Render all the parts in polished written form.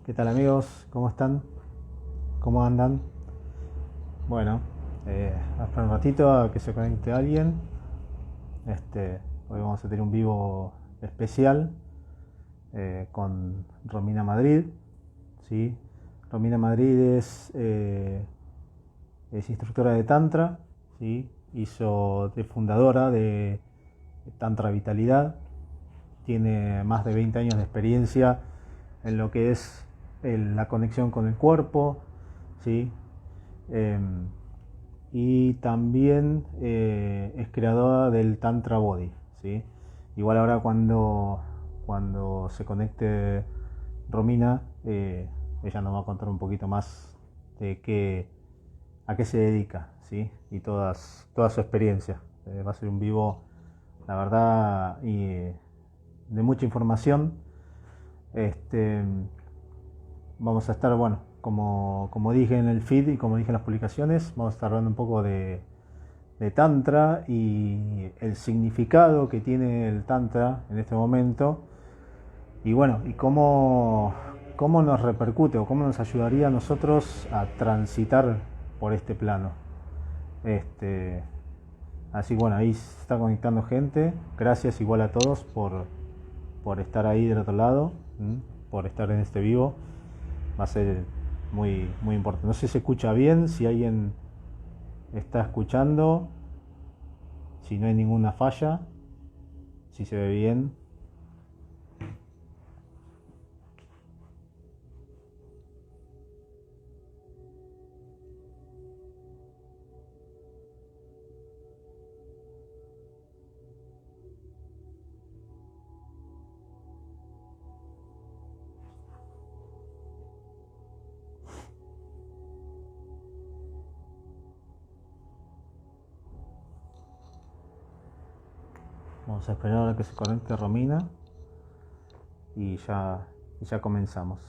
¿Qué tal amigos? ¿Cómo están? ¿Cómo andan? Bueno, hasta un ratito a que se conecte alguien. Hoy vamos a tener un vivo especial con Romina Madrid. ¿Sí? Romina Madrid es instructora de Tantra. ¿Sí? Es fundadora de Tantra Vitalidad. Tiene más de 20 años de experiencia en lo que es la conexión con el cuerpo. ¿Sí? Eh, y también es creadora del Tantra Body. ¿Sí? Igual ahora cuando se conecte Romina, ella nos va a contar un poquito más de a qué se dedica, ¿sí? Y toda su experiencia. Va a ser un vivo, la verdad, de mucha información. Este, Vamos a estar, bueno, como dije en el feed y como dije en las publicaciones, vamos a estar hablando un poco de Tantra y el significado que tiene el Tantra en este momento y bueno, y cómo nos repercute o cómo nos ayudaría a nosotros a transitar por este plano. Este, Así que bueno, ahí se está conectando gente. Gracias igual a todos por estar ahí del otro lado, por estar en este vivo. Va a ser muy importante. No sé si se escucha bien, si alguien está escuchando, si no hay ninguna falla, si se ve bien. Vamos a esperar a que se conecte Romina y ya comenzamos.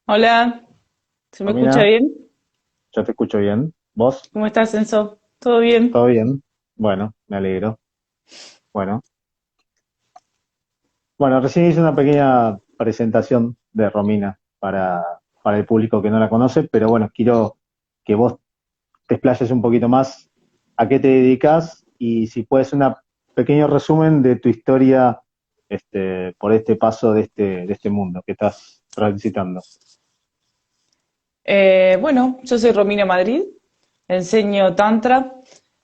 Hola, ¿se me escucha Romina, bien? ya te escucho bien. ¿Vos? ¿Cómo estás, Enzo? ¿Todo bien? ¿Todo bien? Bueno, me alegro. Bueno, bueno, recién hice una pequeña presentación de Romina para el público que no la conoce, pero bueno, quiero que vos te explayes un poquito más a qué te dedicas y si puedes un pequeño resumen de tu historia por este paso de este mundo que estás transitando. Bueno, yo soy Romina Madrid, enseño Tantra.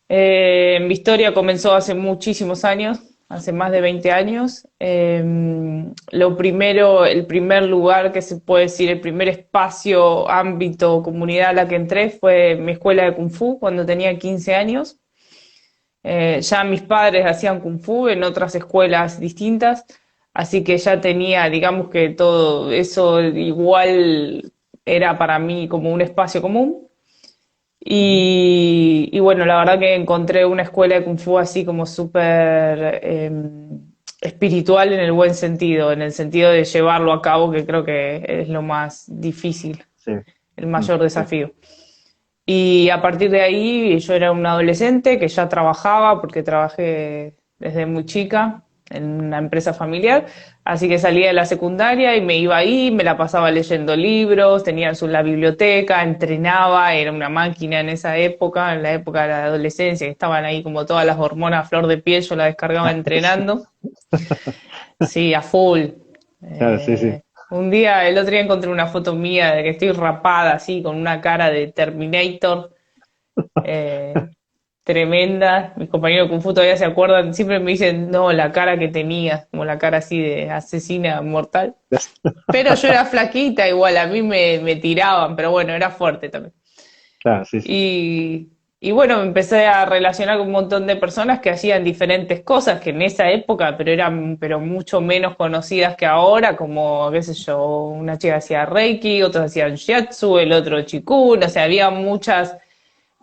Mi historia comenzó hace muchísimos años, hace más de 20 años. Lo primero, el primer lugar que se puede decir, el primer espacio, ámbito, comunidad a la que entré fue mi escuela de Kung Fu cuando tenía 15 años. Ya mis padres hacían Kung Fu en otras escuelas distintas, así que ya tenía, digamos que todo eso igual era para mí como un espacio común. Ujú. Y bueno, la verdad que encontré una escuela de Kung Fu así como súper espiritual en el buen sentido, en el sentido de llevarlo a cabo, que creo que es lo más difícil, Sí. el Mm, mayor sí. desafío. Y a partir de ahí yo era una adolescente que ya trabajaba, porque trabajé desde muy chica en una empresa familiar, así que salía de la secundaria y me iba ahí, me la pasaba leyendo libros, tenía la biblioteca, entrenaba, era una máquina en esa época, en la época de la adolescencia, que estaban ahí como todas las hormonas a flor de piel, yo la descargaba Sí. entrenando, sí, a full. Claro, sí, sí. El otro día encontré una foto mía de que estoy rapada así, con una cara de Terminator eh, tremenda. Mis compañeros de Kung Fu todavía se acuerdan, siempre me dicen, no, la cara que tenía, como la cara así de asesina mortal. Pero yo era flaquita, igual, a mí me tiraban, pero bueno, era fuerte también. Claro, sí, sí. Y bueno, me empecé a relacionar con un montón de personas que hacían diferentes cosas que en esa época, pero eran pero mucho menos conocidas que ahora, como, qué sé yo, una chica hacía Reiki, otros hacían Shiatsu, el otro Chikun, o sea, había muchas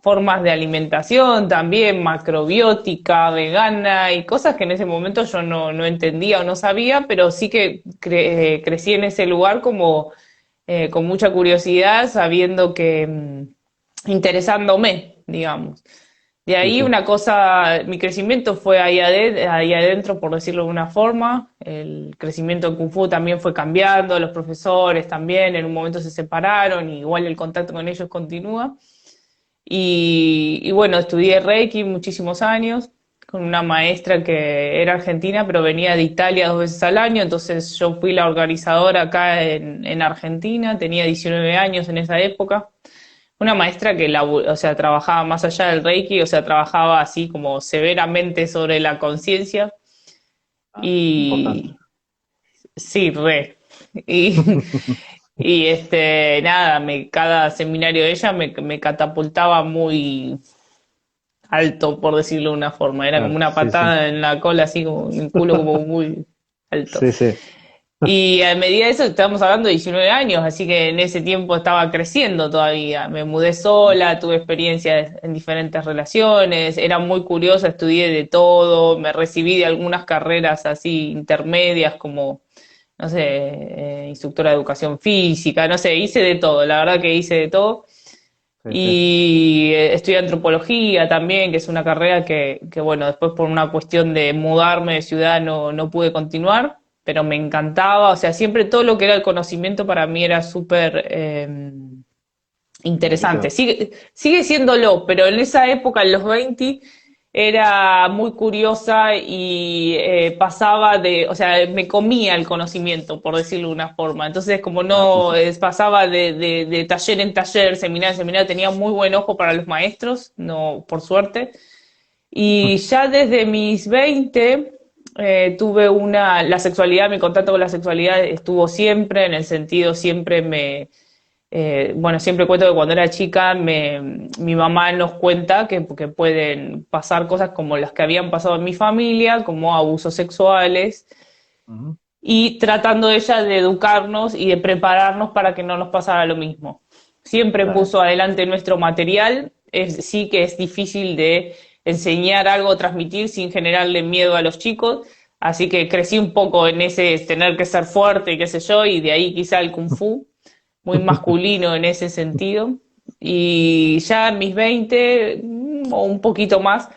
formas de alimentación también, macrobiótica, vegana y cosas que en ese momento yo no entendía o no sabía, pero sí que crecí en ese lugar como con mucha curiosidad, sabiendo que interesándome, digamos. De Sí, ahí sí. una cosa, mi crecimiento fue ahí adentro, por decirlo de una forma. El crecimiento en Kung Fu también fue cambiando, los profesores también en un momento se separaron, y igual el contacto con ellos continúa. Y bueno, estudié Reiki muchísimos años con una maestra que era argentina, pero venía de Italia 2 veces al año, entonces yo fui la organizadora acá en Argentina, tenía 19 años en esa época. Una maestra que o sea, trabajaba más allá del Reiki, o sea, trabajaba así como severamente sobre la conciencia Ah, importante. y sí, re. Y, nada, cada seminario de ella me catapultaba muy alto, por decirlo de una forma. Era como Claro, una sí, sí. patada en la cola, así como en el culo, como muy alto. Sí, sí. Y a medida de eso, estamos hablando de 19 años, así que en ese tiempo estaba creciendo todavía. Me mudé sola, tuve experiencias en diferentes relaciones, era muy curiosa, estudié de todo, me recibí de algunas carreras así intermedias como, no sé, instructora de educación física, no sé, hice de todo, la verdad que hice de todo. Sí, sí. Y estudié antropología también, que es una carrera bueno, después por una cuestión de mudarme de ciudad no pude continuar, pero me encantaba, o sea, siempre todo lo que era el conocimiento para mí era súper interesante. Enriquecedor. Sigue siéndolo, pero en esa época, en los 20 era muy curiosa y pasaba o sea, me comía el conocimiento, por decirlo de una forma. Entonces, como Ah, sí, no sí. pasaba de taller en taller, seminario en seminario, tenía muy buen ojo para los maestros, no, por suerte. Y ya desde mis 20 tuve la sexualidad, mi contacto con la sexualidad estuvo siempre, en el sentido siempre bueno, siempre cuento que cuando era chica mi mamá nos cuenta que pueden pasar cosas como las que habían pasado en mi familia, como abusos sexuales, Ujú. y tratando ella de educarnos y de prepararnos para que no nos pasara lo mismo. Siempre Claro. puso adelante nuestro material, sí que es difícil de enseñar algo, transmitir sin generarle miedo a los chicos, así que crecí un poco en ese tener que ser fuerte y qué sé yo, y de ahí quizá el kung fu muy masculino en ese sentido. Y ya en mis 20 o un poquito más,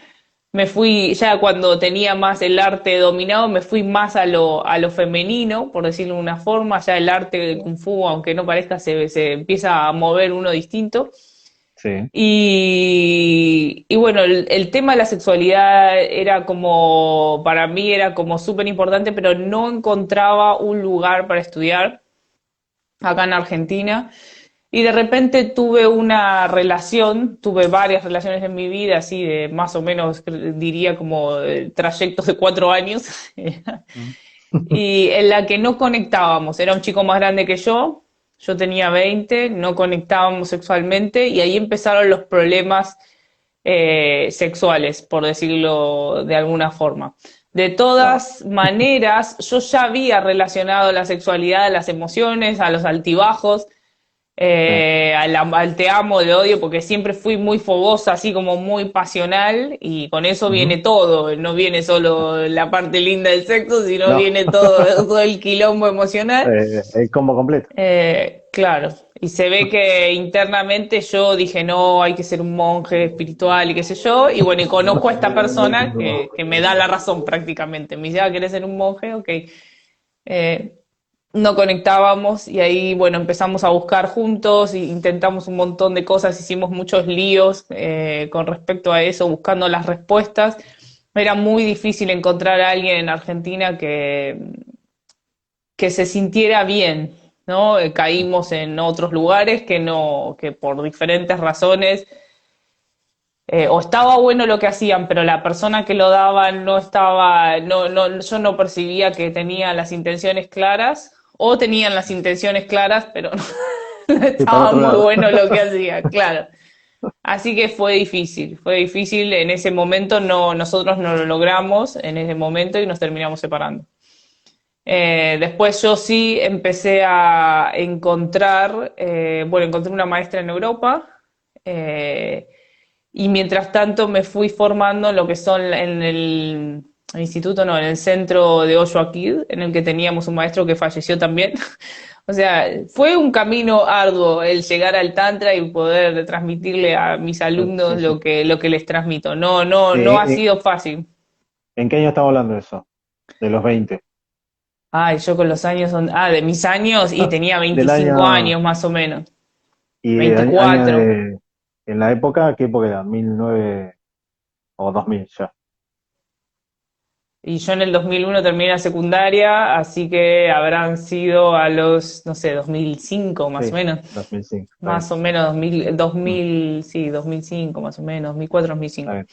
me fui, ya cuando tenía más el arte dominado, me fui más a lo femenino, por decirlo de una forma. Ya el arte del Kung Fu, aunque no parezca, se empieza a mover uno distinto. Sí. Y bueno, el tema de la sexualidad era como, para mí era como súper importante, pero no encontraba un lugar para estudiar acá en Argentina. Y de repente tuve una relación, tuve varias relaciones en mi vida, así de más o menos, diría como trayectos de 4 años, Mm. y en la que no conectábamos. Era un chico más grande que yo tenía 20, no conectábamos sexualmente y ahí empezaron los problemas sexuales, por decirlo de alguna forma. De Claro. todas maneras, yo ya había relacionado la sexualidad a las emociones, a los altibajos, Sí. al te amo, le odio, porque siempre fui muy fogosa, así como muy pasional, y con eso viene Ujú. todo, no viene solo la parte linda del sexo, sino No, viene todo, todo el quilombo emocional. el combo completo. Claro, y se ve que internamente yo dije, no, hay que ser un monje espiritual y qué sé yo, y bueno, y conozco a esta persona que me da la razón prácticamente, me dice, ah, ¿querés ser un monje? Ok. Eh, no conectábamos y ahí, bueno, empezamos a buscar juntos, e intentamos un montón de cosas, hicimos muchos líos con respecto a eso, buscando las respuestas. Era muy difícil encontrar a alguien en Argentina que se sintiera bien, ¿no? Caímos en otros lugares que no, que por diferentes razones o estaba bueno lo que hacían, pero la persona que lo daba no estaba, yo no percibía que tenía las intenciones claras, o tenían las intenciones claras, pero no Sí, para estaba otro muy lado. bueno lo que hacía, claro. Así que fue difícil en ese momento, no, nosotros no lo logramos en ese momento y nos terminamos separando. Después yo sí empecé a encontrar, bueno, encontré una maestra en Europa, eh, y mientras tanto me fui formando en lo que son en el instituto, no, en el centro de Osho Kid, en el que teníamos un maestro que falleció también. O sea, fue un camino arduo el llegar al Tantra y poder transmitirle a mis alumnos Sí, sí. lo que les transmito. No ha Eh, sido fácil. ¿En qué año estamos hablando de eso? De los 20. Ay, yo con los años son, de mis años y tenía Del 25 año, años más o menos, y de año 24. de, en la época, ¿qué época era? 1900 o 2000 ya. Y yo en el 2001 terminé la secundaria, así que habrán sido a los, no sé, 2005 más o Sí, menos. 2005, está bien. Más o menos Mm, 2000, sí, 2005 más o menos, 2004, está 2005. bien.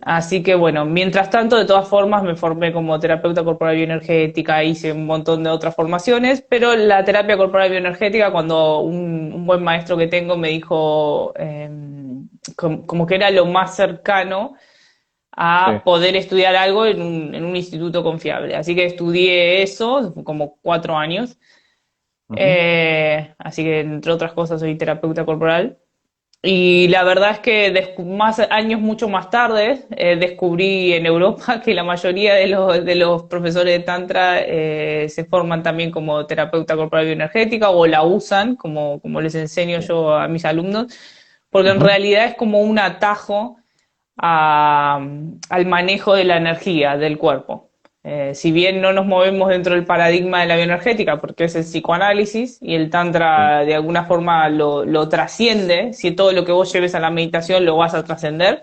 Así que bueno, mientras tanto, de todas formas, me formé como terapeuta corporal bioenergética, hice un montón de otras formaciones, pero la terapia corporal bioenergética, cuando un buen maestro que tengo me dijo como que era lo más cercano Sí. a poder estudiar algo en un instituto confiable. Así que estudié eso como 4 años. Ujú. Así que entre otras cosas soy terapeuta corporal. Y la verdad es que más años mucho más tarde descubrí en Europa que la mayoría de los profesores de Tantra se forman también como terapeuta corporal bioenergética o la usan, como les enseño Sí. yo a mis alumnos, porque en Ujú. realidad es como un atajo a, al manejo de la energía del cuerpo. Si bien no nos movemos dentro del paradigma de la bioenergética, porque es el psicoanálisis y el Sí. tantra de alguna forma lo trasciende, si todo lo que vos lleves a la meditación lo vas a trascender,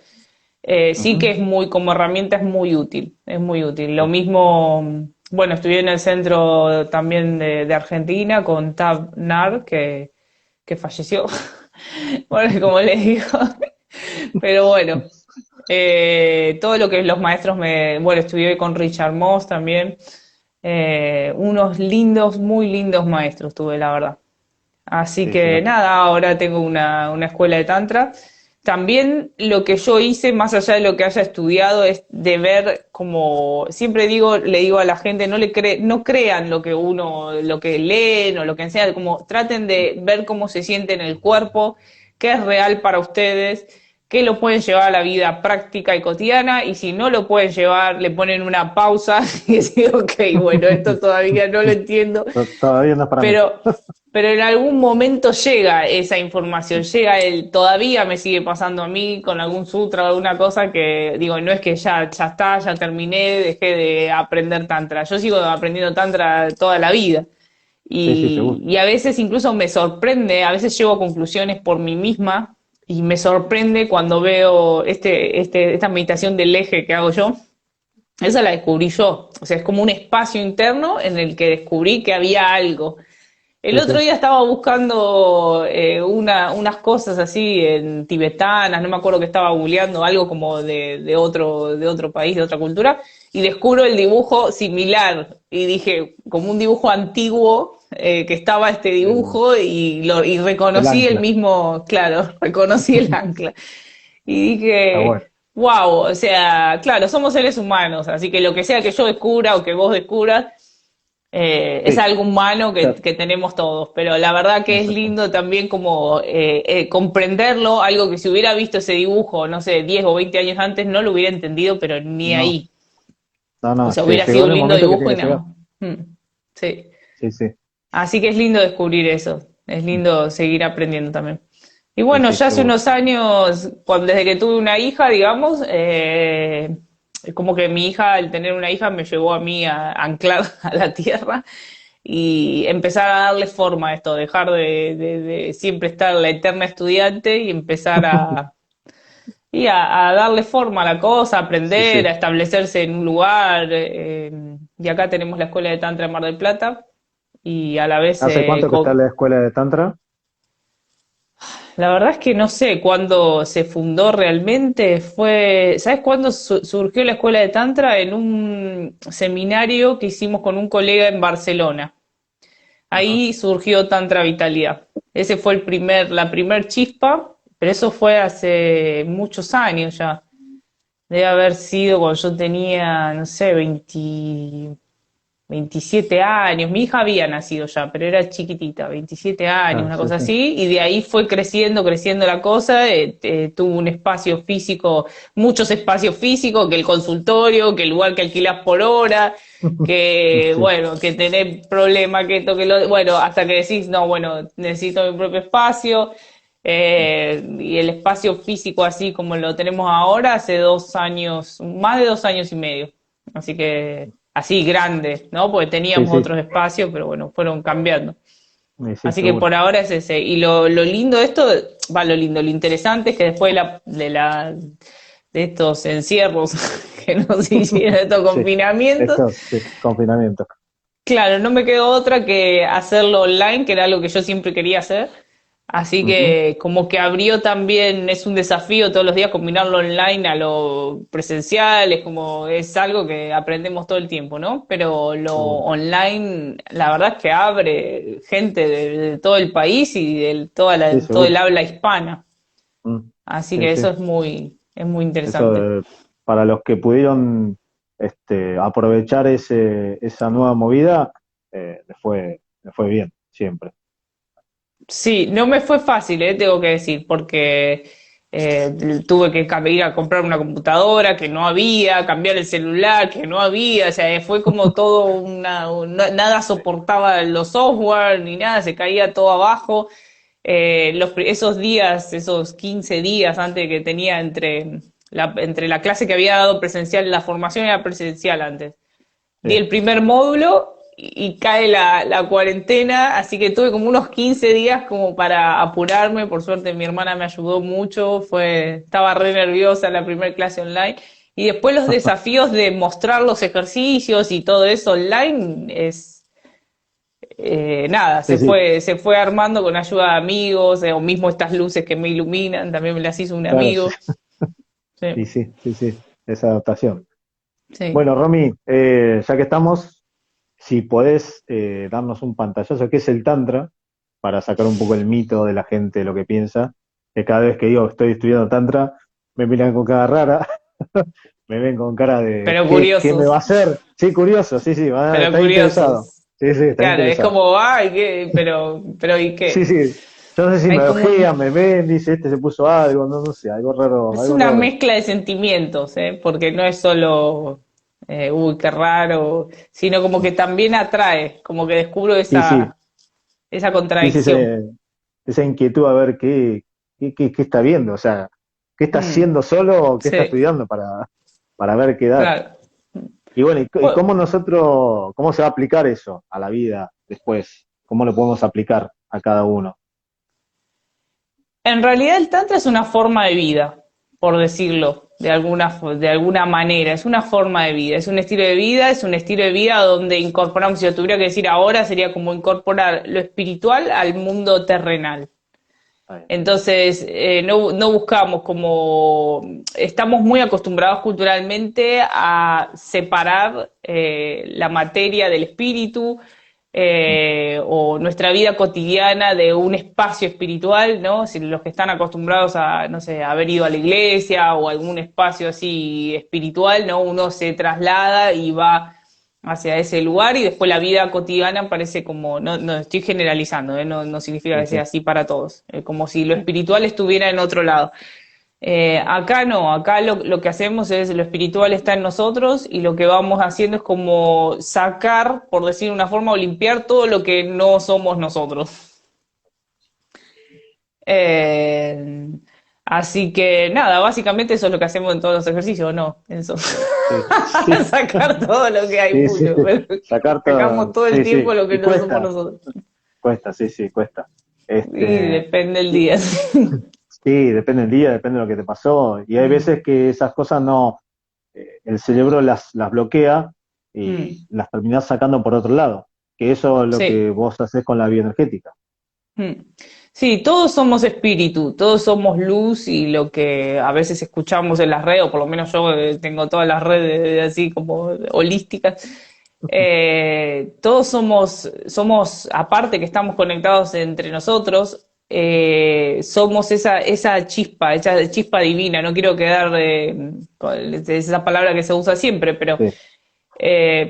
sí que Ujú. es muy, como herramienta es muy útil. Lo Sí. mismo, bueno, estudié en el centro también de Argentina con Tab Nar, que falleció, bueno, como les digo, pero bueno, todo lo que los maestros bueno, estudié con Richard Moss también. Unos lindos, muy lindos maestros tuve, la verdad. Así Sí, sí, que nada, ahora tengo una escuela de Tantra. También lo que yo hice, más allá de lo que haya estudiado, es de ver como, siempre digo, le digo a la gente, no crean lo que lo que leen o lo que enseñan, como traten de ver cómo se siente en el cuerpo, qué es real para ustedes, que lo pueden llevar a la vida práctica y cotidiana, y si no lo pueden llevar, le ponen una pausa y dicen, ok, bueno, esto todavía no lo entiendo, Todavía no es para mí. pero en algún momento llega esa información, todavía me sigue pasando a mí con algún sutra o alguna cosa que digo, no es que ya está, ya terminé, dejé de aprender tantra, yo sigo aprendiendo tantra toda la vida. Sí, seguro. Y a veces incluso me sorprende, a veces llego a conclusiones por mí misma y me sorprende cuando veo esta meditación del eje que hago yo. Esa la descubrí yo, o sea, es como un espacio interno en el que descubrí que había algo. El otro día estaba buscando unas cosas así en tibetanas, no me acuerdo que estaba googleando, algo como de otro país, de otra cultura, y descubro el dibujo similar. Y dije, como un dibujo antiguo, que estaba este dibujo, y reconocí el mismo, claro, reconocí el ancla. Y dije, bueno. wow, o sea, claro, somos seres humanos, así que lo que sea que yo descubra o que vos descubras, es algo humano que tenemos todos, pero la verdad que es lindo también como comprenderlo, algo que si hubiera visto ese dibujo, no sé, 10 o 20 años antes, no lo hubiera entendido, pero ni ahí. No, O sea, hubiera sido un lindo dibujo y no. Sí. Sí. Así que es lindo descubrir eso, es lindo seguir aprendiendo también. Y bueno, ya hace unos años, desde que tuve una hija, digamos, como que mi hija, al tener una hija, me llevó a mí a anclar a la tierra y empezar a darle forma a esto, dejar de siempre estar la eterna estudiante y empezar a darle forma a la cosa, a aprender, a establecerse en un lugar. Y acá tenemos la Escuela de Tantra en Mar del Plata y a la vez... ¿Hace cuánto que está la escuela de Tantra? La verdad es que no sé cuándo se fundó realmente. ¿Sabes cuándo surgió la escuela de Tantra? En un seminario que hicimos con un colega en Barcelona. Ahí surgió Tantra Vitalidad. Ese fue la primer chispa, pero eso fue hace muchos años ya. Debe haber sido cuando yo tenía, no sé, 27 años, mi hija había nacido ya, pero era chiquitita, 27 años, una cosa así, y de ahí fue creciendo la cosa, tuvo un espacio físico, muchos espacios físicos, que el consultorio, que el lugar que alquilás por hora, que bueno, que tenés problema, que esto, que lo, bueno, hasta que decís, no, bueno, necesito mi propio espacio, y el espacio físico así como lo tenemos ahora, hace 2 años, más de 2 años y medio, así que... Así grande, ¿no? Porque teníamos otros espacios, pero bueno, fueron cambiando. Así que por ahora es ese. Y lo lindo de esto, lo interesante es que después de estos encierros que nos hicieron, estos confinamientos. Confinamientos. Claro, no me quedó otra que hacerlo online, que era algo que yo siempre quería hacer. Así que como que abrió también, es un desafío todos los días combinarlo online a lo presencial, es algo que aprendemos todo el tiempo, ¿no? Pero lo online, la verdad es que abre gente de todo el país y de todo el habla hispana. Así que eso es muy interesante. Para los que pudieron aprovechar esa nueva movida, les fue bien, siempre. Sí, no me fue fácil, tengo que decir, porque tuve que ir a comprar una computadora que no había, cambiar el celular que no había, o sea, fue como todo nada soportaba los software ni nada, se caía todo abajo. Esos días, esos 15 días antes que tenía entre la clase que había dado presencial, la formación era presencial antes. Di el primer módulo y cae la cuarentena, así que tuve como unos 15 días como para apurarme. Por suerte mi hermana me ayudó mucho, estaba re nerviosa en la primera clase online. Y después los desafíos de mostrar los ejercicios y todo eso online se fue armando con ayuda de amigos, o mismo estas luces que me iluminan, también me las hizo un amigo. Sí, esa adaptación. Sí. Bueno, Romy, ya que estamos, si podés darnos un pantallazo, ¿qué es el Tantra? Para sacar un poco el mito de la gente, lo que piensa, que cada vez que digo estoy estudiando Tantra, me miran con cara rara, me ven con cara de pero curiosos. ¿qué me va a hacer? Sí, curioso, sí, pero está curiosos. interesado. Sí, está claro, interesado. Es como, ay, pero ¿y qué? Sí, Yo no sé si Hay me como ojean, me ven, dice, este se puso algo, no, no sé, algo raro, es algo una raro. mezcla de sentimientos, ¿eh? Porque no es solo, uy, qué raro, sino como que también atrae, como que descubro Sí, sí, esa sí, sí, contradicción. esa inquietud a ver qué está viendo, o sea, qué está Mm, haciendo solo o qué está sí, estudiando para ver qué dar. claro. Y bueno, y Bueno, cómo nosotros, cómo se va a aplicar eso a la vida después? ¿Cómo lo podemos aplicar a cada uno? en realidad el tantra es una forma de vida, por decirlo de alguna manera. Es una forma de vida, es un estilo de vida, es un estilo de vida donde incorporamos, si yo tuviera que decir ahora, sería como incorporar lo espiritual al mundo terrenal. Está bien. Entonces, no buscamos como, estamos muy acostumbrados culturalmente a separar la materia del espíritu, Mm, o nuestra vida cotidiana de un espacio espiritual, ¿no? Si los que están acostumbrados a, no sé, haber ido a la iglesia o algún espacio así espiritual, ¿no? Uno se traslada y va hacia ese lugar y después la vida cotidiana parece como, no estoy generalizando, no significa sí, que sea sí, así para todos, como si lo sí. espiritual estuviera en otro lado. Acá no, acá lo que hacemos es, lo espiritual está en nosotros y lo que vamos haciendo es como sacar, por decir una forma, o limpiar todo lo que no somos nosotros. Eh, Así que nada, básicamente eso es lo que hacemos en todos los ejercicios, ¿no? Eso. Sí, sí, Sacar todo lo que hay sí, sí. puro, pero Sacar sacamos todo, todo el sí, tiempo sí. lo que Y no somos cuesta, nosotros. cuesta, sí, sí, cuesta. Y Este, depende del y- día. sí, depende del día, depende de lo que te pasó. Y hay Mm, veces que esas cosas no, el cerebro las bloquea y mm, las terminás sacando por otro lado. Que eso es lo que sí. vos haces con la bioenergética. Mm. Sí, todos somos espíritu, todos somos luz y lo que a veces escuchamos en las redes, o por lo menos yo tengo todas las redes así como holísticas, todos somos, aparte que estamos conectados entre nosotros, somos esa chispa divina, no quiero quedar con esa palabra que se usa siempre, Sí,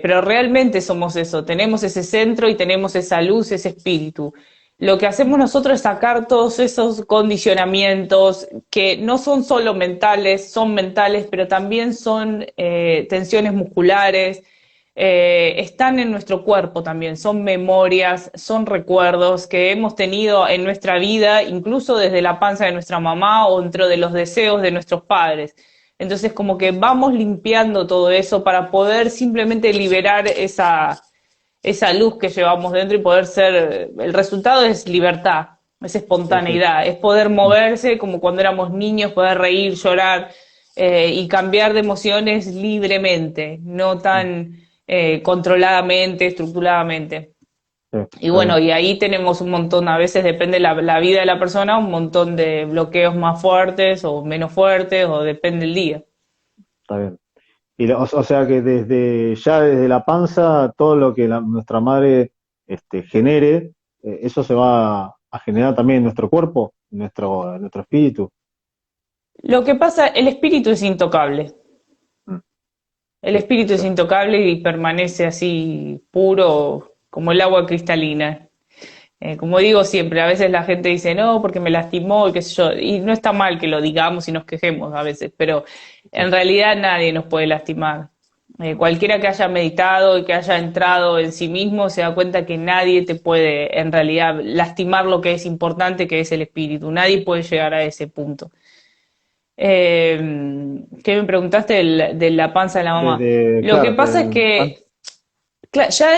pero realmente somos eso, tenemos ese centro y tenemos esa luz, ese espíritu. Lo que hacemos nosotros es sacar todos esos condicionamientos que no son solo mentales, son mentales, pero también son tensiones musculares, están en nuestro cuerpo también, son memorias, son recuerdos que hemos tenido en nuestra vida, incluso desde la panza de nuestra mamá o dentro de los deseos de nuestros padres. Entonces, como que vamos limpiando todo eso para poder simplemente liberar esa luz que llevamos dentro y poder ser, el resultado es libertad, es sí, sí. espontaneidad, es poder Mm, moverse como cuando éramos niños, poder reír, llorar, y cambiar de emociones libremente, no mm, tan controladamente, estructuradamente. sí, Y está bueno, bien. y ahí tenemos un montón, a veces depende la vida de la persona, un montón de bloqueos más fuertes o menos fuertes, o depende del día. Está bien. O sea que desde la panza, todo lo que nuestra madre genere, eso se va a generar también en nuestro cuerpo, en nuestro espíritu. Lo que pasa, el espíritu es intocable. Mm, El sí, espíritu es eso. intocable y permanece así puro como el agua cristalina. Como digo siempre, a veces la gente dice, no, porque me lastimó y qué sé yo, y no está mal que lo digamos y nos quejemos a veces, pero Sí, en realidad nadie nos puede lastimar. mm, Cualquiera que haya meditado y que haya entrado en sí mismo se da cuenta que nadie te puede en realidad lastimar lo que es importante, que es el espíritu. Nadie puede llegar a ese punto. ¿Qué me preguntaste de la panza de la mamá? Lo que claro, pasa es que ya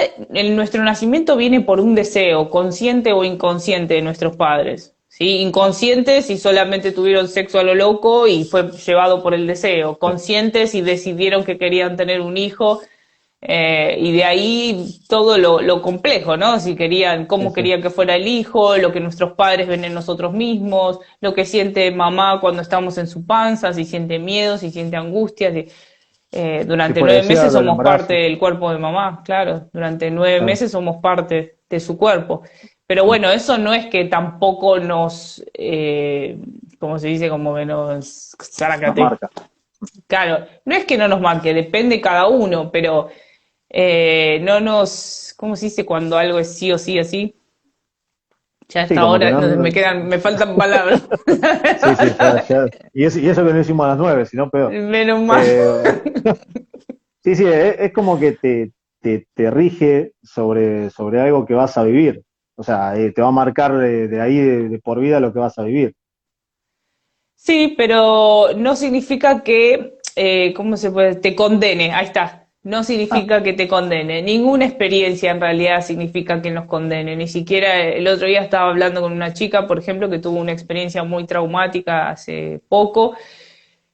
nuestro nacimiento viene por un deseo, consciente o inconsciente de nuestros padres. ¿Sí? Inconscientes si solamente tuvieron sexo a lo loco y fue llevado por el deseo. sí, Conscientes si decidieron que querían tener un hijo, y de ahí todo lo complejo, ¿no? Si querían, sí, cómo sí, querían que fuera el hijo, lo que nuestros padres ven en nosotros mismos, lo que siente mamá cuando estamos en su panza, si siente miedo, si siente angustia. si Durante fue 9 meses deseado el somos parte embarazo. del cuerpo de mamá, claro, durante nueve Claro, meses somos parte de su cuerpo. Pero mm, bueno, eso no es que tampoco nos, como se dice, como que nos, nos sácate. marca. Claro, no es que no nos marque, depende cada uno, pero no nos, ¿cómo se dice cuando algo es sí o sí así? Ya Sí, hasta como que ahora no. me faltan palabras. Sí, sí, y eso que no hicimos a las 9, si no peor. Menos mal. Pero, sí, sí, es como que te rige sobre algo que vas a vivir. O sea, te va a marcar de ahí de por vida lo que vas a vivir. Sí, pero no significa que, ¿cómo se puede? Te condene, ahí está. No Ah, significa que te condene. Ninguna experiencia en realidad significa que nos condene. Ni siquiera el otro día estaba hablando con una chica, por ejemplo, que tuvo una experiencia muy traumática hace poco.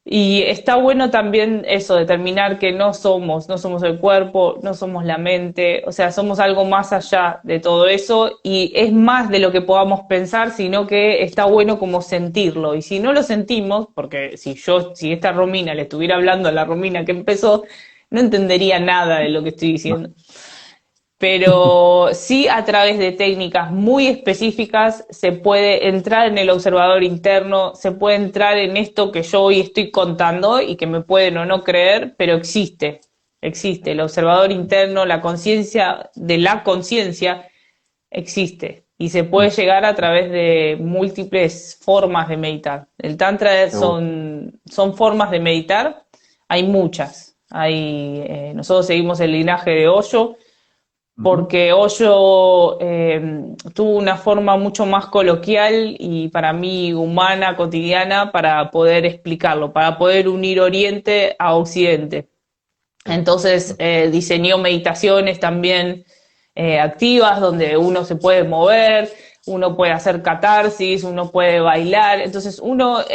Y está bueno también eso, determinar que no somos el cuerpo, no somos la mente, o sea, somos algo más allá de todo eso y es más de lo que podamos pensar, sino que está bueno como sentirlo. Y si no lo sentimos, porque si esta Romina le estuviera hablando a la Romina que empezó, no entendería nada de lo que estoy no. diciendo, pero sí a través de técnicas muy específicas se puede entrar en el observador interno, se puede entrar en esto que yo hoy estoy contando y que me pueden o no creer, pero existe. El observador interno, la conciencia de la conciencia existe y se puede Mm, llegar a través de múltiples formas de meditar. El Tantra seguro. son formas de meditar, hay muchas. Nosotros seguimos el linaje de Osho Ujú. porque Hoyo tuvo una forma mucho más coloquial y para mí humana, cotidiana, para poder explicarlo, para poder unir Oriente a Occidente. Sí. Entonces diseñó meditaciones también activas donde uno se puede mover, uno puede hacer catarsis, uno puede bailar. Entonces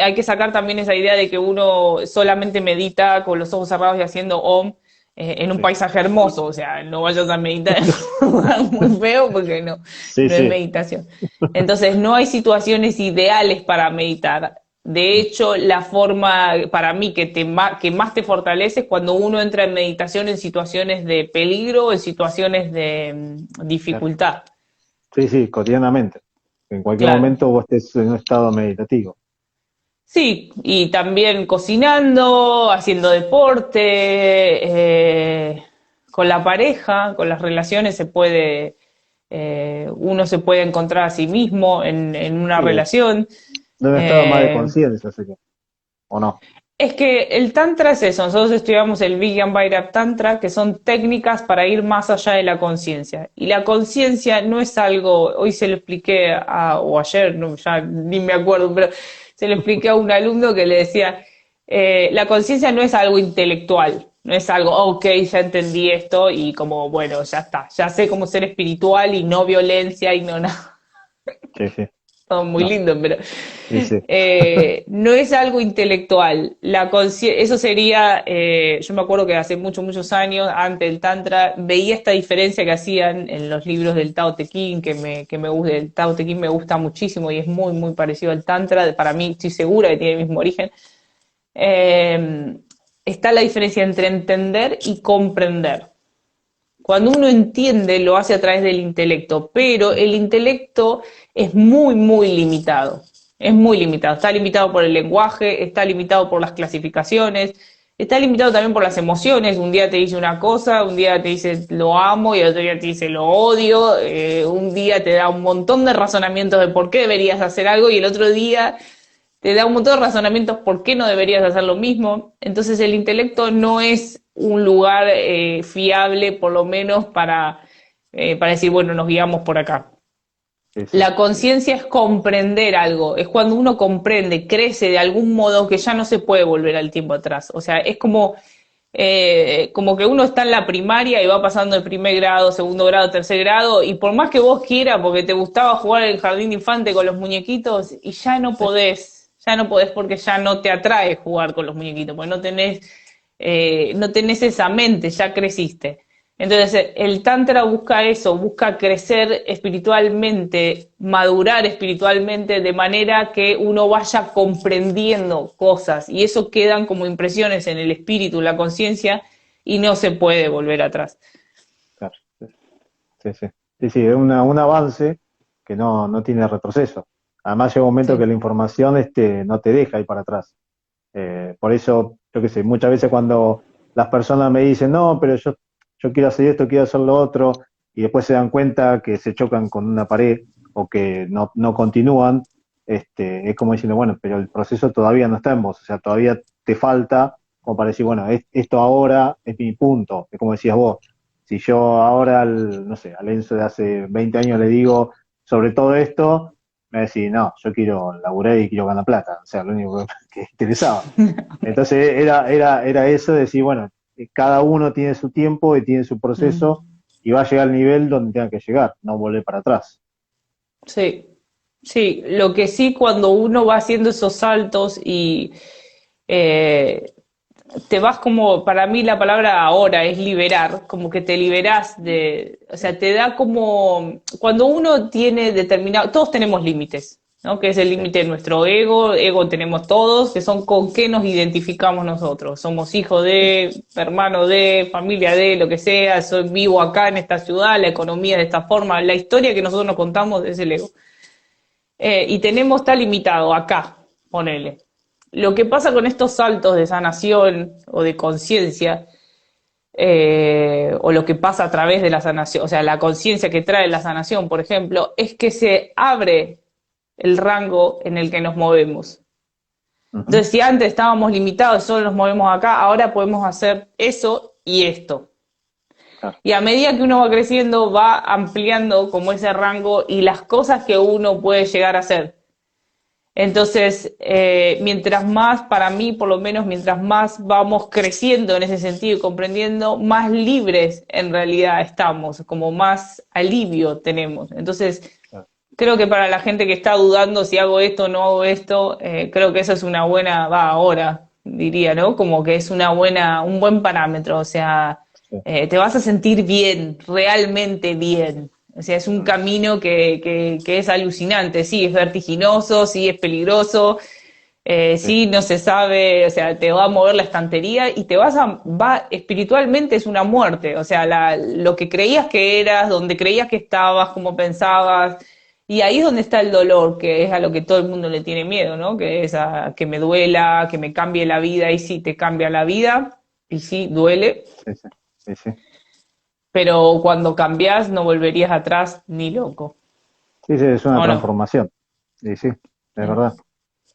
hay que sacar también esa idea de que uno solamente medita con los ojos cerrados y haciendo OM en un Sí. paisaje hermoso. O sea, no vayas a meditar en un lugar muy feo porque Sí, no es sí. meditación. Entonces no hay situaciones ideales para meditar. De Mm, hecho, la forma para mí que más te fortalece es cuando uno entra en meditación en situaciones de peligro, en situaciones de claro. dificultad. Sí, sí, cotidianamente. En cualquier Claro. momento vos estés en un estado meditativo. Sí, y también cocinando, haciendo deporte, con la pareja, con las relaciones uno se puede encontrar a sí mismo en una Sí, relación. de un estado más de Eh, conciencia, así que, ¿o no? Es que el Tantra es eso, nosotros estudiamos el Vijnana Bhairava Tantra, que son técnicas para ir más allá de la conciencia. Y la conciencia no es algo, hoy se lo expliqué o ayer, no, ya ni me acuerdo, pero se lo expliqué a un alumno que le decía, la conciencia no es algo intelectual, no es algo, ok, ya entendí esto y como, bueno, ya está, ya sé cómo ser espiritual y no violencia y no nada. Sí, sí, Todo muy no. lindo, pero Y sí. no es algo intelectual. Eso sería, yo me acuerdo que hace muchos años, antes del Tantra, veía esta diferencia que hacían en los libros del Tao Te Ching, el Tao Te Ching me gusta muchísimo y es muy parecido al Tantra. Para mí, estoy segura que tiene el mismo origen. Eh, Está la diferencia entre entender y comprender. Cuando uno entiende, lo hace a través del intelecto, pero el intelecto es muy limitado. Es muy limitado. Está limitado por el lenguaje, está limitado por las clasificaciones, está limitado también por las emociones. Un día te dice una cosa, un día te dice lo amo y el otro día te dice lo odio. Un día te da un montón de razonamientos de por qué deberías hacer algo y el otro día te da un montón de razonamientos por qué no deberías hacer lo mismo. Entonces el intelecto no es un lugar fiable, por lo menos para decir, bueno, nos guiamos por acá. Sí, sí, La sí, conciencia es comprender algo, es cuando uno comprende, crece de algún modo que ya no se puede volver al tiempo atrás. O sea, es como que uno está en la primaria y va pasando de primer grado, segundo grado, tercer grado, y por más que vos quieras, porque te gustaba jugar en el jardín de infante con los muñequitos, y ya no podés porque ya no te atrae jugar con los muñequitos, porque no tenés esa mente, ya creciste. Entonces, el Tantra busca eso, busca crecer espiritualmente, madurar espiritualmente, de manera que uno vaya comprendiendo cosas y eso quedan como impresiones en el espíritu, la conciencia, y no se puede volver atrás. claro. Sí, sí, sí. Sí, sí, es un avance que no tiene retroceso. Además llega un momento Sí. que la información no te deja ir para atrás. Por eso, yo qué sé, muchas veces cuando las personas me dicen, no, pero yo quiero hacer esto, quiero hacer lo otro, y después se dan cuenta que se chocan con una pared o que no continúan, es como diciendo, bueno, pero el proceso todavía no está en vos, o sea, todavía te falta como para decir, bueno, esto ahora es mi punto, es como decías vos, si yo ahora, no sé, al Enzo de hace 20 años le digo sobre todo esto, me va a decir, no, yo quiero laburar y quiero ganar plata, o sea, lo único que interesaba. Entonces era eso de decir, bueno, cada uno tiene su tiempo y tiene su proceso Mm. y va a llegar al nivel donde tenga que llegar, no volver para atrás. Sí, sí, lo que sí cuando uno va haciendo esos saltos y eh, te vas como, para mí la palabra ahora es liberar, como que te liberás de, o sea, te da como, cuando uno tiene determinado, todos tenemos límites, ¿no? Que es el Sí, límite de nuestro ego tenemos todos, que son con qué nos identificamos nosotros. Somos hijos sí, de, hermano de, familia de, lo que sea, soy vivo acá en esta ciudad, la economía de esta forma, la historia que nosotros nos contamos es el ego. Y tenemos, está limitado acá, ponele. Lo que pasa con estos saltos de sanación o de conciencia, o lo que pasa a través de la sanación, o sea, la conciencia que trae la sanación, por ejemplo, es que se abre el rango en el que nos movemos. ujú, Entonces, si antes estábamos limitados, solo nos movemos acá, ahora podemos hacer eso y esto. claro, Y a medida que uno va creciendo, va ampliando como ese rango y las cosas que uno puede llegar a hacer. Entonces, mientras más, para mí por lo menos, mientras más vamos creciendo en ese sentido y comprendiendo, más libres en realidad estamos, como más alivio tenemos. Entonces, claro. creo que para la gente que está dudando si hago esto o no hago esto, creo que eso es una buena, va ahora, diría, ¿no? Como que es una buena, un buen parámetro, o sea, Sí, te vas a sentir bien, realmente bien. O sea, es un mm, camino que es alucinante, sí, es vertiginoso, sí, es peligroso, sí, sí, no se sabe, o sea, te va a mover la estantería y te espiritualmente es una muerte, o sea, lo que creías que eras, donde creías que estabas, como pensabas, y ahí es donde está el dolor, que es a lo que todo el mundo le tiene miedo, ¿no? Que es a que me duela, que me cambie la vida, y sí, te cambia la vida, y sí, duele, sí, sí, sí, sí. pero cuando cambias no volverías atrás ni loco, Sí, sí, es una ¿o no? transformación. Sí, sí, es Mm. verdad.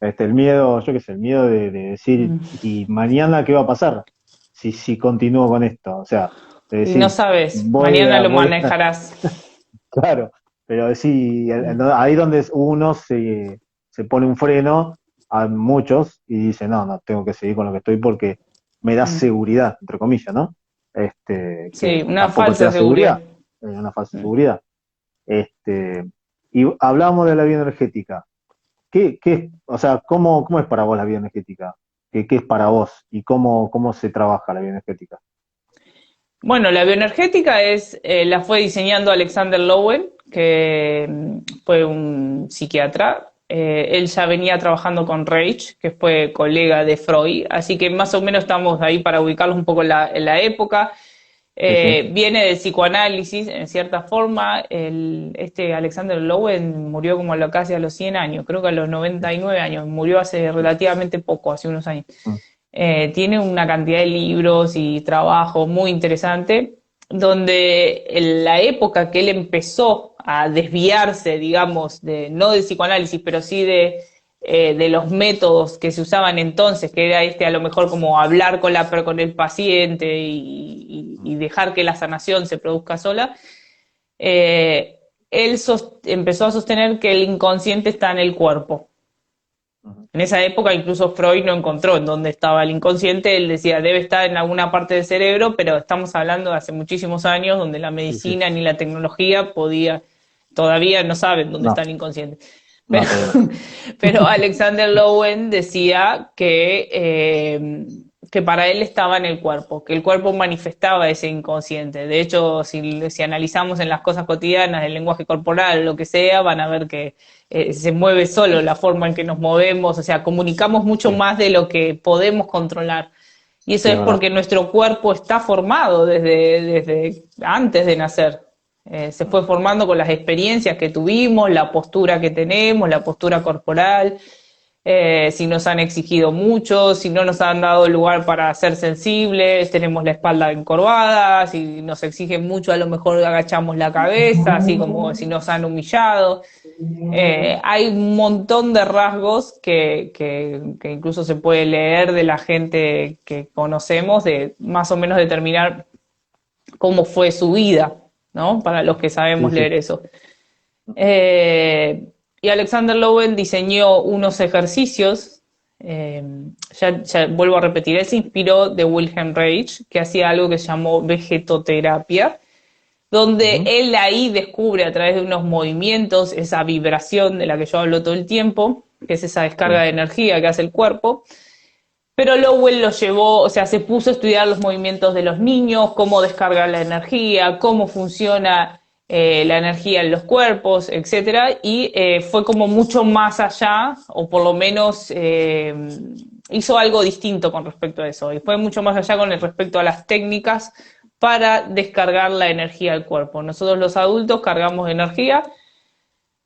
El miedo, yo qué sé, el miedo de decir, Mm. ¿y mañana qué va a pasar si continúo con esto? O sea, de Y no decir, sabes, mañana lo voy a, manejarás. claro, pero sí, Mm. ahí donde uno se pone un freno a muchos y dice, no, no, tengo que seguir con lo que estoy porque me da Mm. seguridad, entre comillas, ¿no? Que Sí, una tampoco te falsa da seguridad. seguridad, es una falsa Mm. seguridad. Este, y hablamos de la bioenergética. O sea, cómo es para vos la bioenergética? ¿Qué es para vos? ¿Y cómo se trabaja la bioenergética? Bueno, la bioenergética la fue diseñando Alexander Lowen, que fue un psiquiatra. Él ya venía trabajando con Reich, que fue colega de Freud, así que más o menos estamos ahí para ubicarlos un poco en la época. Sí, sí. Viene del psicoanálisis, en cierta forma. Este Alexander Lowen murió como casi a los 100 años, creo que a los 99 años, murió hace relativamente poco, hace unos años. Mm, Tiene una cantidad de libros y trabajo muy interesante, donde en la época que él empezó a desviarse, digamos, no del psicoanálisis, pero sí de los métodos que se usaban entonces, que era a lo mejor como hablar con el paciente y mm, dejar que la sanación se produzca sola, él empezó a sostener que el inconsciente está en el cuerpo. mm. En esa época incluso Freud no encontró en dónde estaba el inconsciente, él decía debe estar en alguna parte del cerebro, pero estamos hablando de hace muchísimos años donde la Sí, sí. medicina ni la tecnología todavía no saben dónde está No, el inconsciente. no, Pero, todavía no. pero Alexander Lowen decía que para él estaba en el cuerpo, que el cuerpo manifestaba ese inconsciente. De hecho, si analizamos en las cosas cotidianas, el lenguaje corporal, lo que sea, van a ver que se mueve solo la forma en que nos movemos, o sea, comunicamos mucho Sí, más de lo que podemos controlar. Y eso sí, es es verdad. porque nuestro cuerpo está formado desde antes de nacer. Se Mm, fue formando con las experiencias que tuvimos, la postura que tenemos, la postura corporal. si nos han exigido mucho, si no nos han dado lugar para ser sensibles, tenemos la espalda encorvada, si nos exigen mucho a lo mejor agachamos la cabeza, así como si nos han humillado. Hay un montón de rasgos que incluso se puede leer de la gente que conocemos, de más o menos determinar cómo fue su vida, ¿no? Para los que sabemos Sí, leer sí. eso. Y Alexander Lowen diseñó unos ejercicios, ya vuelvo a repetir, él se inspiró de Wilhelm Reich, que hacía algo que se llamó vegetoterapia, donde Ujú. él ahí descubre a través de unos movimientos esa vibración de la que yo hablo todo el tiempo, que es esa descarga Sí. de energía que hace el cuerpo. Pero Lowell lo llevó, o sea, se puso a estudiar los movimientos de los niños, cómo descargar la energía, cómo funciona la energía en los cuerpos, etcétera, y fue como mucho más allá, o por lo menos hizo algo distinto con respecto a eso, y fue mucho más allá con respecto a las técnicas para descargar la energía del cuerpo. Nosotros los adultos cargamos energía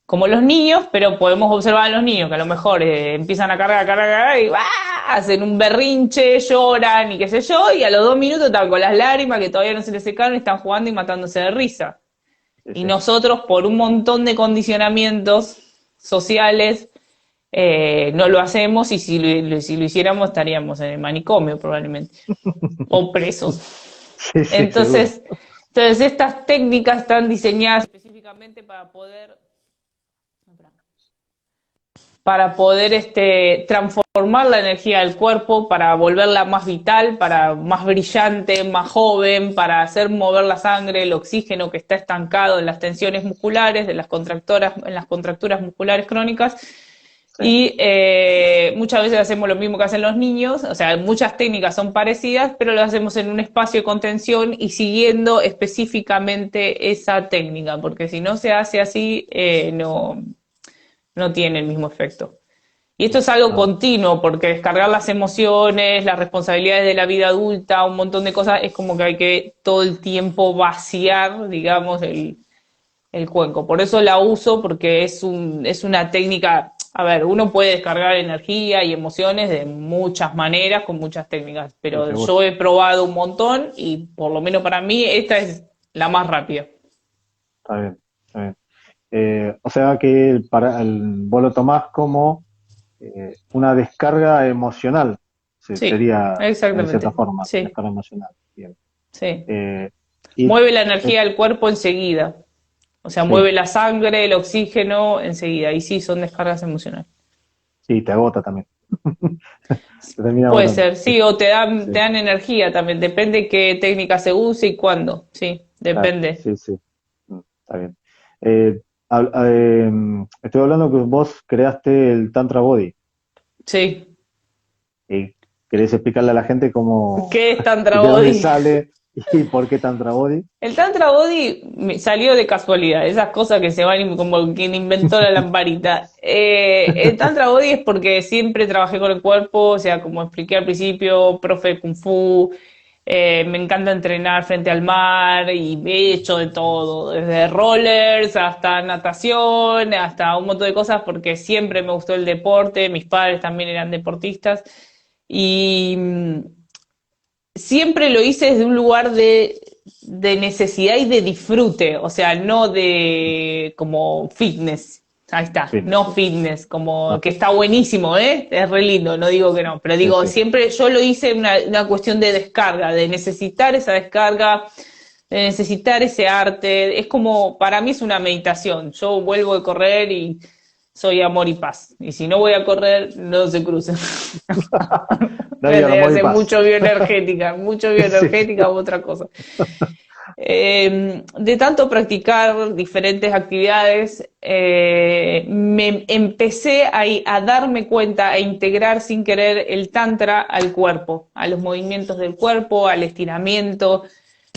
como los niños, pero podemos observar a los niños que a lo mejor empiezan a cargar y ¡ah! Hacen un berrinche, lloran y qué sé yo, y a los 2 minutos están con las lágrimas que todavía no se les secaron y están jugando y matándose de risa. Sí, Y sí. nosotros, por un montón de condicionamientos sociales, no lo hacemos, y si lo hiciéramos estaríamos en el manicomio probablemente, o presos. Sí, sí, seguro. Entonces, estas técnicas están diseñadas específicamente para poder transformar la energía del cuerpo, para volverla más vital, para más brillante, más joven, para hacer mover la sangre, el oxígeno que está estancado en las tensiones musculares, en las contracturas musculares crónicas. Sí. Y muchas veces hacemos lo mismo que hacen los niños, o sea, muchas técnicas son parecidas, pero lo hacemos en un espacio de contención y siguiendo específicamente esa técnica, porque si no se hace así, no tiene el mismo efecto. Y esto es algo No, continuo, porque descargar las emociones, las responsabilidades de la vida adulta, un montón de cosas, es como que hay que todo el tiempo vaciar, digamos, el cuenco. Por eso la uso, porque es una técnica. A ver, uno puede descargar energía y emociones de muchas maneras, con muchas técnicas, sí, pero seguro. yo he probado un montón y por lo menos para mí esta es la más rápida. Está bien, está bien. O sea que vos lo tomás como una descarga emocional, Sí, sería en cierta exactamente. forma, Sí, descarga emocional. Bien. sí. Eh, y Mueve la eh, energía del cuerpo enseguida. O sea, sí, mueve la sangre, el oxígeno enseguida. Y sí, son descargas emocionales. sí, te agota también. Te termina Puede agotando. ser, sí, o te dan, Sí, te dan energía también. Depende qué técnica se use y cuándo. Sí, claro, depende. sí, sí. Está bien. Eh, estoy hablando que vos creaste el Tantra Body. Sí. Y ¿querés explicarle a la gente cómo, ¿Qué es Tantra de dónde Body? sale y por qué Tantra Body? El Tantra Body salió de casualidad, esas cosas que se van como quien inventó la lamparita. El Tantra Body es porque siempre trabajé con el cuerpo, o sea, como expliqué al principio, profe de Kung Fu, me encanta entrenar frente al mar y he hecho de todo, desde rollers hasta natación, hasta un montón de cosas, porque siempre me gustó el deporte, mis padres también eran deportistas y siempre lo hice desde un lugar de necesidad y de disfrute, o sea, no de como fitness. Ahí está, Fitness, no sí. fitness, como que Ok. está buenísimo, ¿eh? Es re lindo, no digo que no, pero Sí, digo, sí. siempre yo lo hice una cuestión de descarga, de necesitar esa descarga, de necesitar ese arte. Es como, para mí es una meditación. Yo vuelvo de correr y soy amor y paz. Y si no voy a correr, no se crucen. No digan amor y Hace paz. mucho Sí. bioenergética u otra cosa. De tanto practicar diferentes actividades, me empecé a darme cuenta, a integrar sin querer el tantra al cuerpo, a los movimientos del cuerpo, al estiramiento,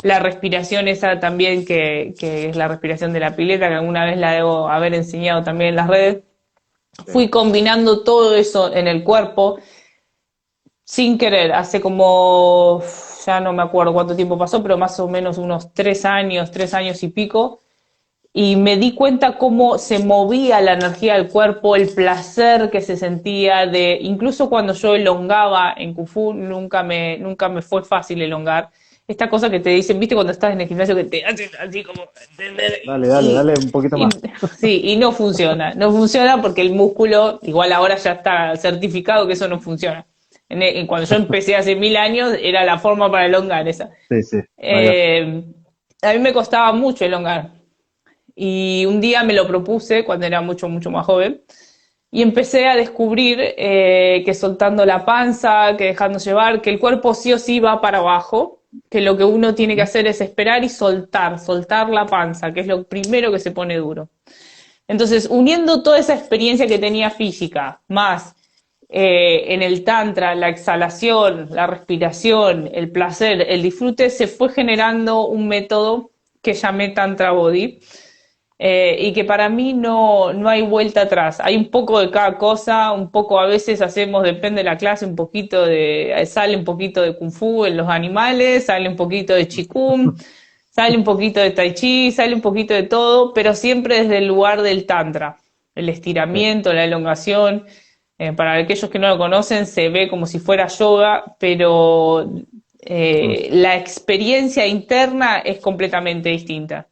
la respiración esa también, que es la respiración de la pileta, que alguna vez la debo haber enseñado también en las redes. Sí. Fui combinando todo eso en el cuerpo sin querer, hace como, ya no me acuerdo cuánto tiempo pasó, pero más o menos unos 3 años y pico, y me di cuenta cómo se movía la energía del cuerpo, el placer que se sentía de, incluso cuando yo elongaba en Kung Fu, nunca me fue fácil elongar. Esta cosa que te dicen, viste cuando estás en el gimnasio que te hacen así como, Dale, un poquito y, más. sí, y no funciona porque el músculo, igual ahora ya está certificado que eso no funciona. Cuando yo empecé hace 1000 años, era la forma para elongar esa. Sí, sí, ahí va. Eh, a mí me costaba mucho elongar. Y un día me lo propuse cuando era mucho más joven. Y empecé a descubrir que soltando la panza, que dejando llevar, que el cuerpo sí o sí va para abajo, que lo que uno tiene que hacer es esperar y soltar la panza, que es lo primero que se pone duro. Entonces, uniendo toda esa experiencia que tenía física, más en el tantra, la exhalación, la respiración, el placer, el disfrute, se fue generando un método que llamé Tantra Body, y que para mí no hay vuelta atrás. Hay un poco de cada cosa, un poco a veces hacemos, depende de la clase, sale un poquito de Kung Fu en los animales, sale un poquito de Qigong, sale un poquito de Tai Chi, sale un poquito de todo, pero siempre desde el lugar del Tantra, el Sí, estiramiento, la elongación. Para aquellos que no lo conocen, se ve como si fuera yoga, pero mm, la experiencia interna es completamente distinta,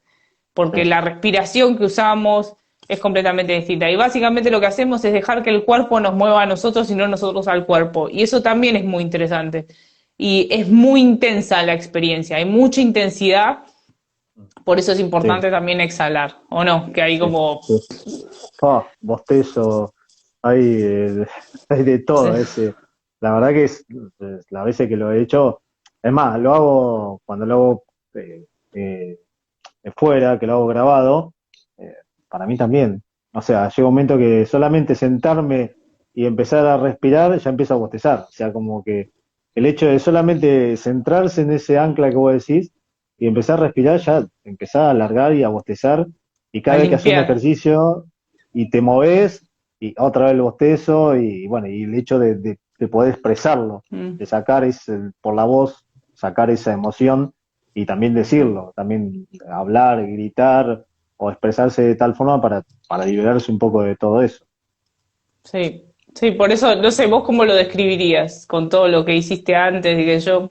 porque sí, la respiración que usamos es completamente distinta. Y básicamente lo que hacemos es dejar que el cuerpo nos mueva a nosotros y no nosotros al cuerpo. Y eso también es muy interesante. Y es muy intensa la experiencia, hay mucha intensidad, por eso es sí, importante también exhalar, ¿o no? Que hay sí, como... sí. Bostezo, hay, hay de Sí. todo. La verdad que las veces que lo he hecho, es más, lo hago cuando lo hago eh, eh, fuera, que lo hago grabado, eh, para mí también. O sea, llega un momento que solamente sentarme y empezar a respirar, ya empiezo a bostezar. O sea, como que el hecho de solamente centrarse en ese ancla que vos decís y empezar a respirar, ya empezar a alargar y a bostezar. Y A cada vez que haces un limpiar. ejercicio y te moves, y otra vez el bostezo, y bueno, y el hecho de poder expresarlo, Mm. de sacar por la voz, sacar esa emoción y también decirlo, también hablar, gritar o expresarse de tal forma para liberarse un poco de todo eso. Sí, sí, por eso, no sé, vos cómo lo describirías con todo lo que hiciste antes y que yo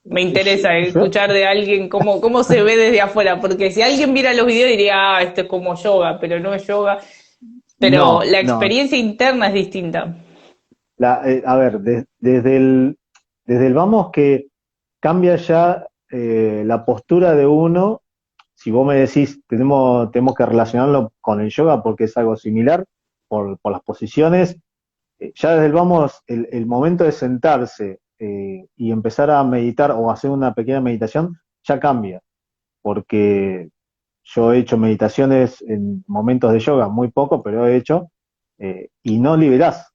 me interesa Yo, escuchar de alguien cómo se ve desde afuera, porque si alguien mira los videos diría, esto es como yoga, pero no es yoga, pero no, la no. experiencia interna es distinta. A ver, desde el vamos que cambia ya la postura de uno. Si vos me decís, tenemos que relacionarlo con el yoga porque es algo similar por las posiciones. Ya desde el vamos, el momento de sentarse y empezar a meditar o hacer una pequeña meditación ya cambia, porque yo he hecho meditaciones en momentos de yoga, muy poco, pero he hecho, y no liberás.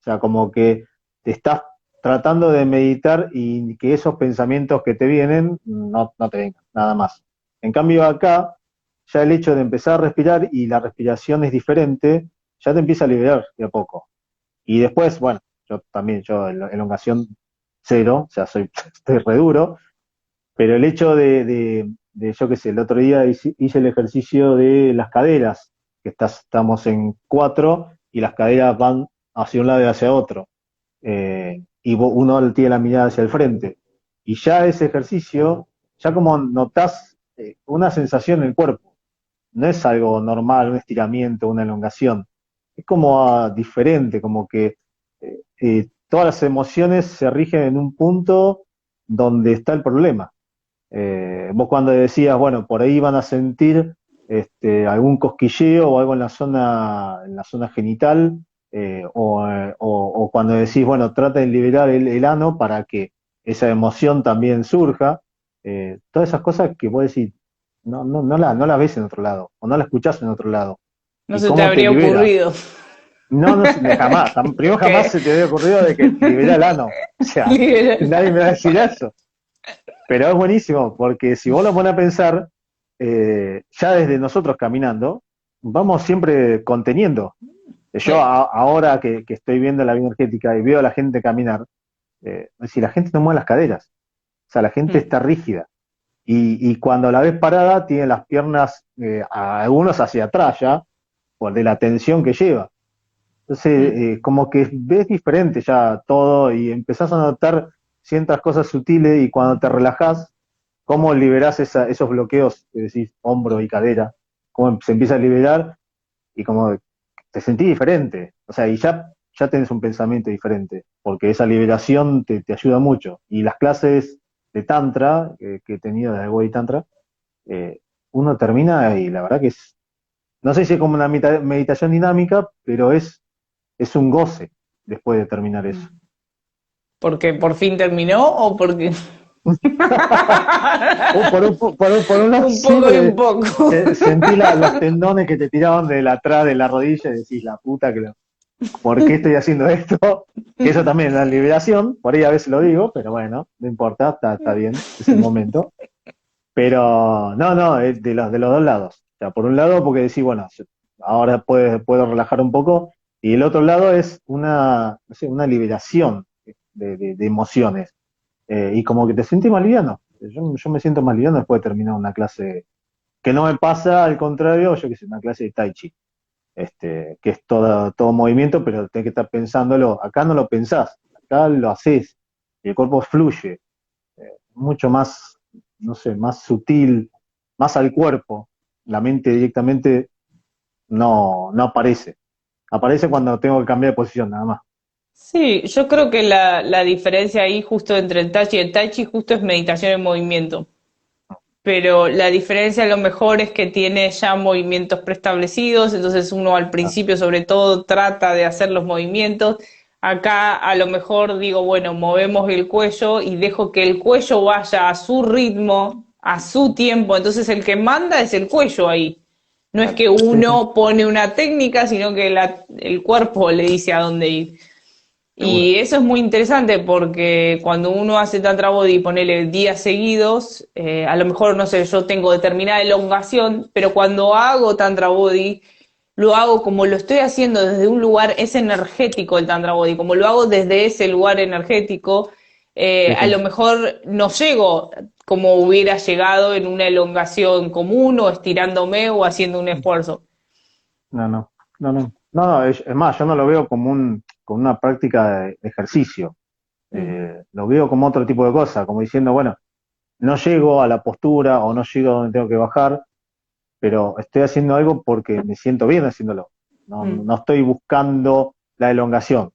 O sea, como que te estás tratando de meditar y que esos pensamientos que te vienen no te vengan, nada más. En cambio acá, ya el hecho de empezar a respirar y la respiración es diferente, ya te empieza a liberar de a poco. Y después, bueno, yo elongación cero, o sea, estoy re duro, pero el hecho yo qué sé, el otro día hice el ejercicio de las caderas, que estamos en cuatro y las caderas van hacia un lado y hacia otro, y uno tiene la mirada hacia el frente. Y ya ese ejercicio, ya como notás una sensación en el cuerpo, no es algo normal, un estiramiento, una elongación. Es como diferente, como que todas las emociones se rigen en un punto donde está el problema. Vos cuando decías, bueno, por ahí van a sentir algún cosquilleo o algo en la zona genital, o cuando decís, bueno, trata de liberar el ano para que esa emoción también surja, todas esas cosas que vos decís, no las ves en otro lado, o no las escuchás en otro lado. No ¿Y se te cómo te habría libera? ocurrido. Jamás, primero jamás Que se te había ocurrido de que libera el ano. O sea, nadie me va a decir eso. Pero es buenísimo, porque si vos lo pones a pensar, ya desde nosotros caminando, vamos siempre conteniendo. Yo Sí. ahora que estoy viendo la bioenergética y veo a la gente caminar, si la gente no mueve las caderas, o sea, la gente Mm. está rígida. y cuando la ves parada tiene las piernas, algunos hacia atrás ya, por de la tensión que lleva. Entonces, Mm. como que ves diferente ya todo y empezás a notar ciertas cosas sutiles y cuando te relajás, cómo liberás esos bloqueos, que decís, hombro y cadera, cómo se empieza a liberar y como te sentís diferente. O sea, y ya tenés un pensamiento diferente, porque esa liberación te ayuda mucho. Y las clases de Tantra, que he tenido de Body Tantra, eh, uno termina y la verdad que es, no sé si es como una meditación dinámica, pero es un goce después de terminar eso. ¿Porque por fin terminó o porque...? Por un lado Un sí, poco y un porque poco. sentí los tendones que te tiraban de atrás de la rodilla y decís, la puta que ¿por qué estoy haciendo esto? Que eso también es la liberación, por ahí a veces lo digo, pero bueno, no importa, está bien, es el momento. Pero no, es de los dos lados. O sea, por un lado porque decís, bueno, ahora puedo relajar un poco, y el otro lado es no sé, una liberación de emociones. Y como que te sentís más liviano. Yo me siento más liviano después de terminar una clase, que no me pasa al contrario, yo que sé, una clase de Tai Chi, que es todo movimiento, pero tenés que estar pensándolo. Acá no lo pensás, acá lo haces, y el cuerpo fluye, mucho más, no sé, más sutil, más al cuerpo. La mente directamente no aparece. Aparece cuando tengo que cambiar de posición, nada más. Sí, yo creo que la diferencia ahí justo entre el Tai Chi justo es meditación en movimiento. Pero la diferencia a lo mejor es que tiene ya movimientos preestablecidos, entonces uno al Ah, principio sobre todo trata de hacer los movimientos. Acá a lo mejor digo, bueno, movemos el cuello y dejo que el cuello vaya a su ritmo, a su tiempo, entonces el que manda es el cuello ahí. No es claro. que Sí, sí, uno pone una técnica, sino que el cuerpo le dice a dónde ir. seguro. Y eso es muy interesante porque cuando uno hace tantra body y ponele días seguidos, a lo mejor, no sé, yo tengo determinada elongación, pero cuando hago tantra body, lo hago como lo estoy haciendo desde un lugar, es energético el tantra body, como lo hago desde ese lugar energético, Sí, a lo sí. mejor no llego como hubiera llegado en una elongación común o estirándome o haciendo un esfuerzo. No, no, no, es más, yo no lo veo como una práctica de ejercicio. Mm, Lo veo como otro tipo de cosa, como diciendo, bueno, no llego a la postura o no llego a donde tengo que bajar, pero estoy haciendo algo porque me siento bien haciéndolo. No, mm, no estoy buscando la elongación.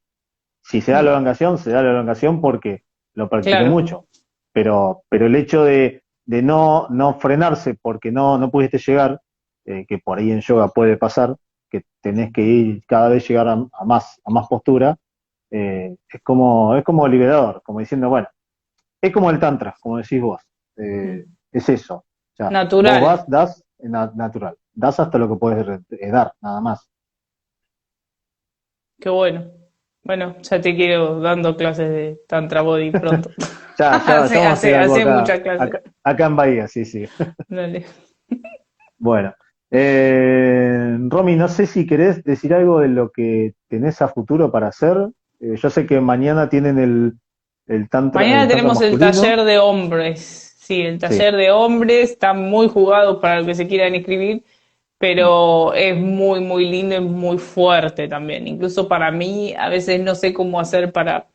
Si se da la mm. elongación, se da la elongación porque lo practiqué Claro, mucho. Pero el hecho de no frenarse porque no pudiste llegar, que por ahí en yoga puede pasar, que tenés que ir cada vez llegar a más postura, es como liberador, como diciendo, bueno, es como el tantra, como decís vos, mm. es eso. O sea, vos Natural. vas, das, natural, das hasta lo que puedes dar, nada más. Qué bueno. Bueno, ya te quiero dando clases de Tantra Body pronto. Ya vamos a hacer algo Hace acá, muchas clases. acá en Bahía, sí, sí. Dale. Bueno, Romy, no sé si querés decir algo de lo que tenés a futuro para hacer. Yo sé que mañana tienen Mañana el tantra tenemos el masculino. taller de hombres. Sí, el Sí. taller de hombres está muy jugado para los que se quieran inscribir, Mm. pero es muy, muy lindo y muy fuerte también. Incluso para mí, a veces no sé cómo hacer para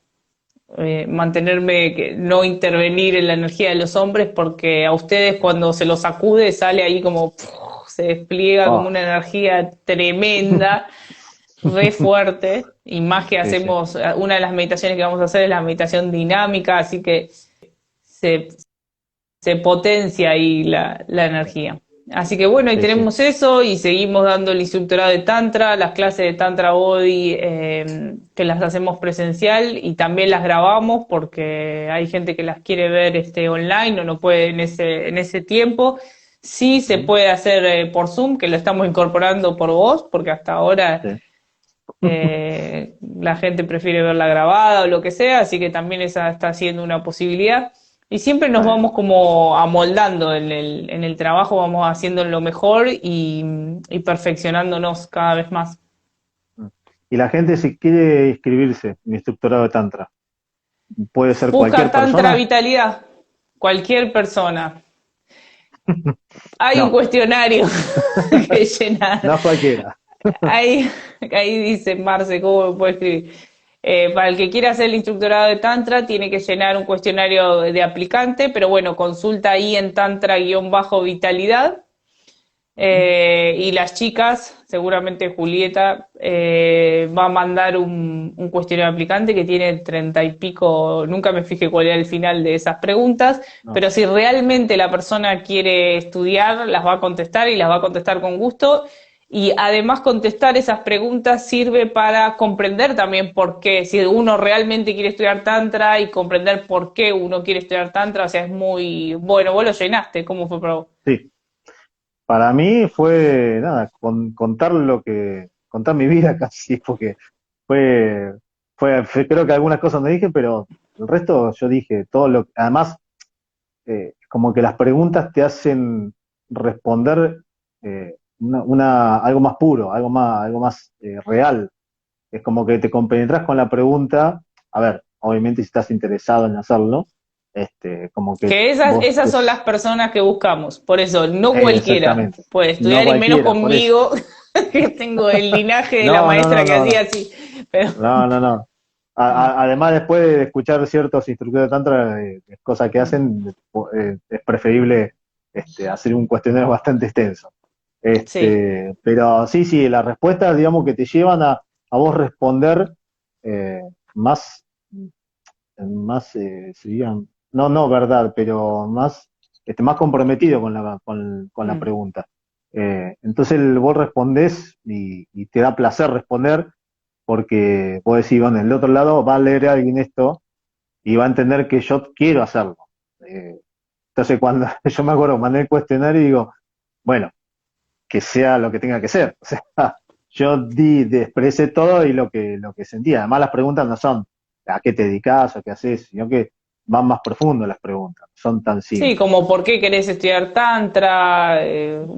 mantenerme, no intervenir en la energía de los hombres, porque a ustedes cuando se los sacude sale ahí como, se despliega como Oh. una energía tremenda, re fuerte, y más que Sí, sí, hacemos, una de las meditaciones que vamos a hacer es la meditación dinámica, así que se, se potencia ahí la energía. Así que bueno, y sí, sí. tenemos eso y seguimos dando el instructorado de Tantra, las clases de Tantra Body que las hacemos presencial y también las grabamos porque hay gente que las quiere ver online o no puede en ese tiempo. Sí se Mm, puede hacer por Zoom, que lo estamos incorporando por voz, porque hasta ahora sí. la gente prefiere verla grabada o lo que sea, así que también esa está siendo una posibilidad. Y siempre nos Está bien. vamos como amoldando en el trabajo, vamos haciendo lo mejor y perfeccionándonos cada vez más. Mm. Y la gente, si quiere inscribirse en instructorado de Tantra, puede ser Busca cualquier Tantra persona. Vitalidad, cualquier persona. Hay un No, cuestionario que llenar. no cualquiera. Ahí dice Marce, ¿cómo me puede escribir? Para el que quiera hacer el instructorado de Tantra, tiene que llenar un cuestionario de aplicante, pero bueno, consulta ahí en Tantra-Vitalidad. Y las chicas, seguramente Julieta, va a mandar un cuestionario aplicante que tiene 30 y pico, nunca me fijé cuál era el final de esas preguntas, No, pero si realmente la persona quiere estudiar, las va a contestar y las va a contestar con gusto. Y además contestar esas preguntas sirve para comprender también por qué, si uno realmente quiere estudiar Tantra y comprender por qué uno quiere estudiar Tantra, o sea, es muy bueno, vos lo llenaste, ¿cómo fue para vos? sí. Para mí fue, nada, contar mi vida casi, porque fue, creo que algunas cosas no dije, pero el resto yo dije, además, como que las preguntas te hacen responder algo más puro, algo más real. Es como que te compenetras con la pregunta, a ver, obviamente si estás interesado en hacerlo, como que Que vos, esas son las personas que buscamos, por eso, no cualquiera exactamente, puede no estudiar y menos cualquiera, por eso. conmigo, que tengo el linaje de la No, no, maestra no, que no, hacía no. así, pero No, no, no. Además, después de escuchar ciertos instructores de Tantra, cosas que hacen, es preferible hacer un cuestionario bastante extenso. sí, Pero sí, sí, las respuestas, digamos, que te llevan a vos responder eh, más, serían, no verdad, pero más comprometido con la mm, pregunta. Entonces vos respondés y te da placer responder porque vos decís, bueno, del otro lado va a leer alguien esto y va a entender que yo quiero hacerlo. Eh, entonces cuando yo me acuerdo, mandé el cuestionario y digo, bueno, que sea lo que tenga que ser. O sea, yo expresé todo y lo que sentía. Además las preguntas no son a qué te dedicas o qué haces, sino que van más profundo las preguntas, no son tan sí, simples. como por qué querés estudiar Tantra,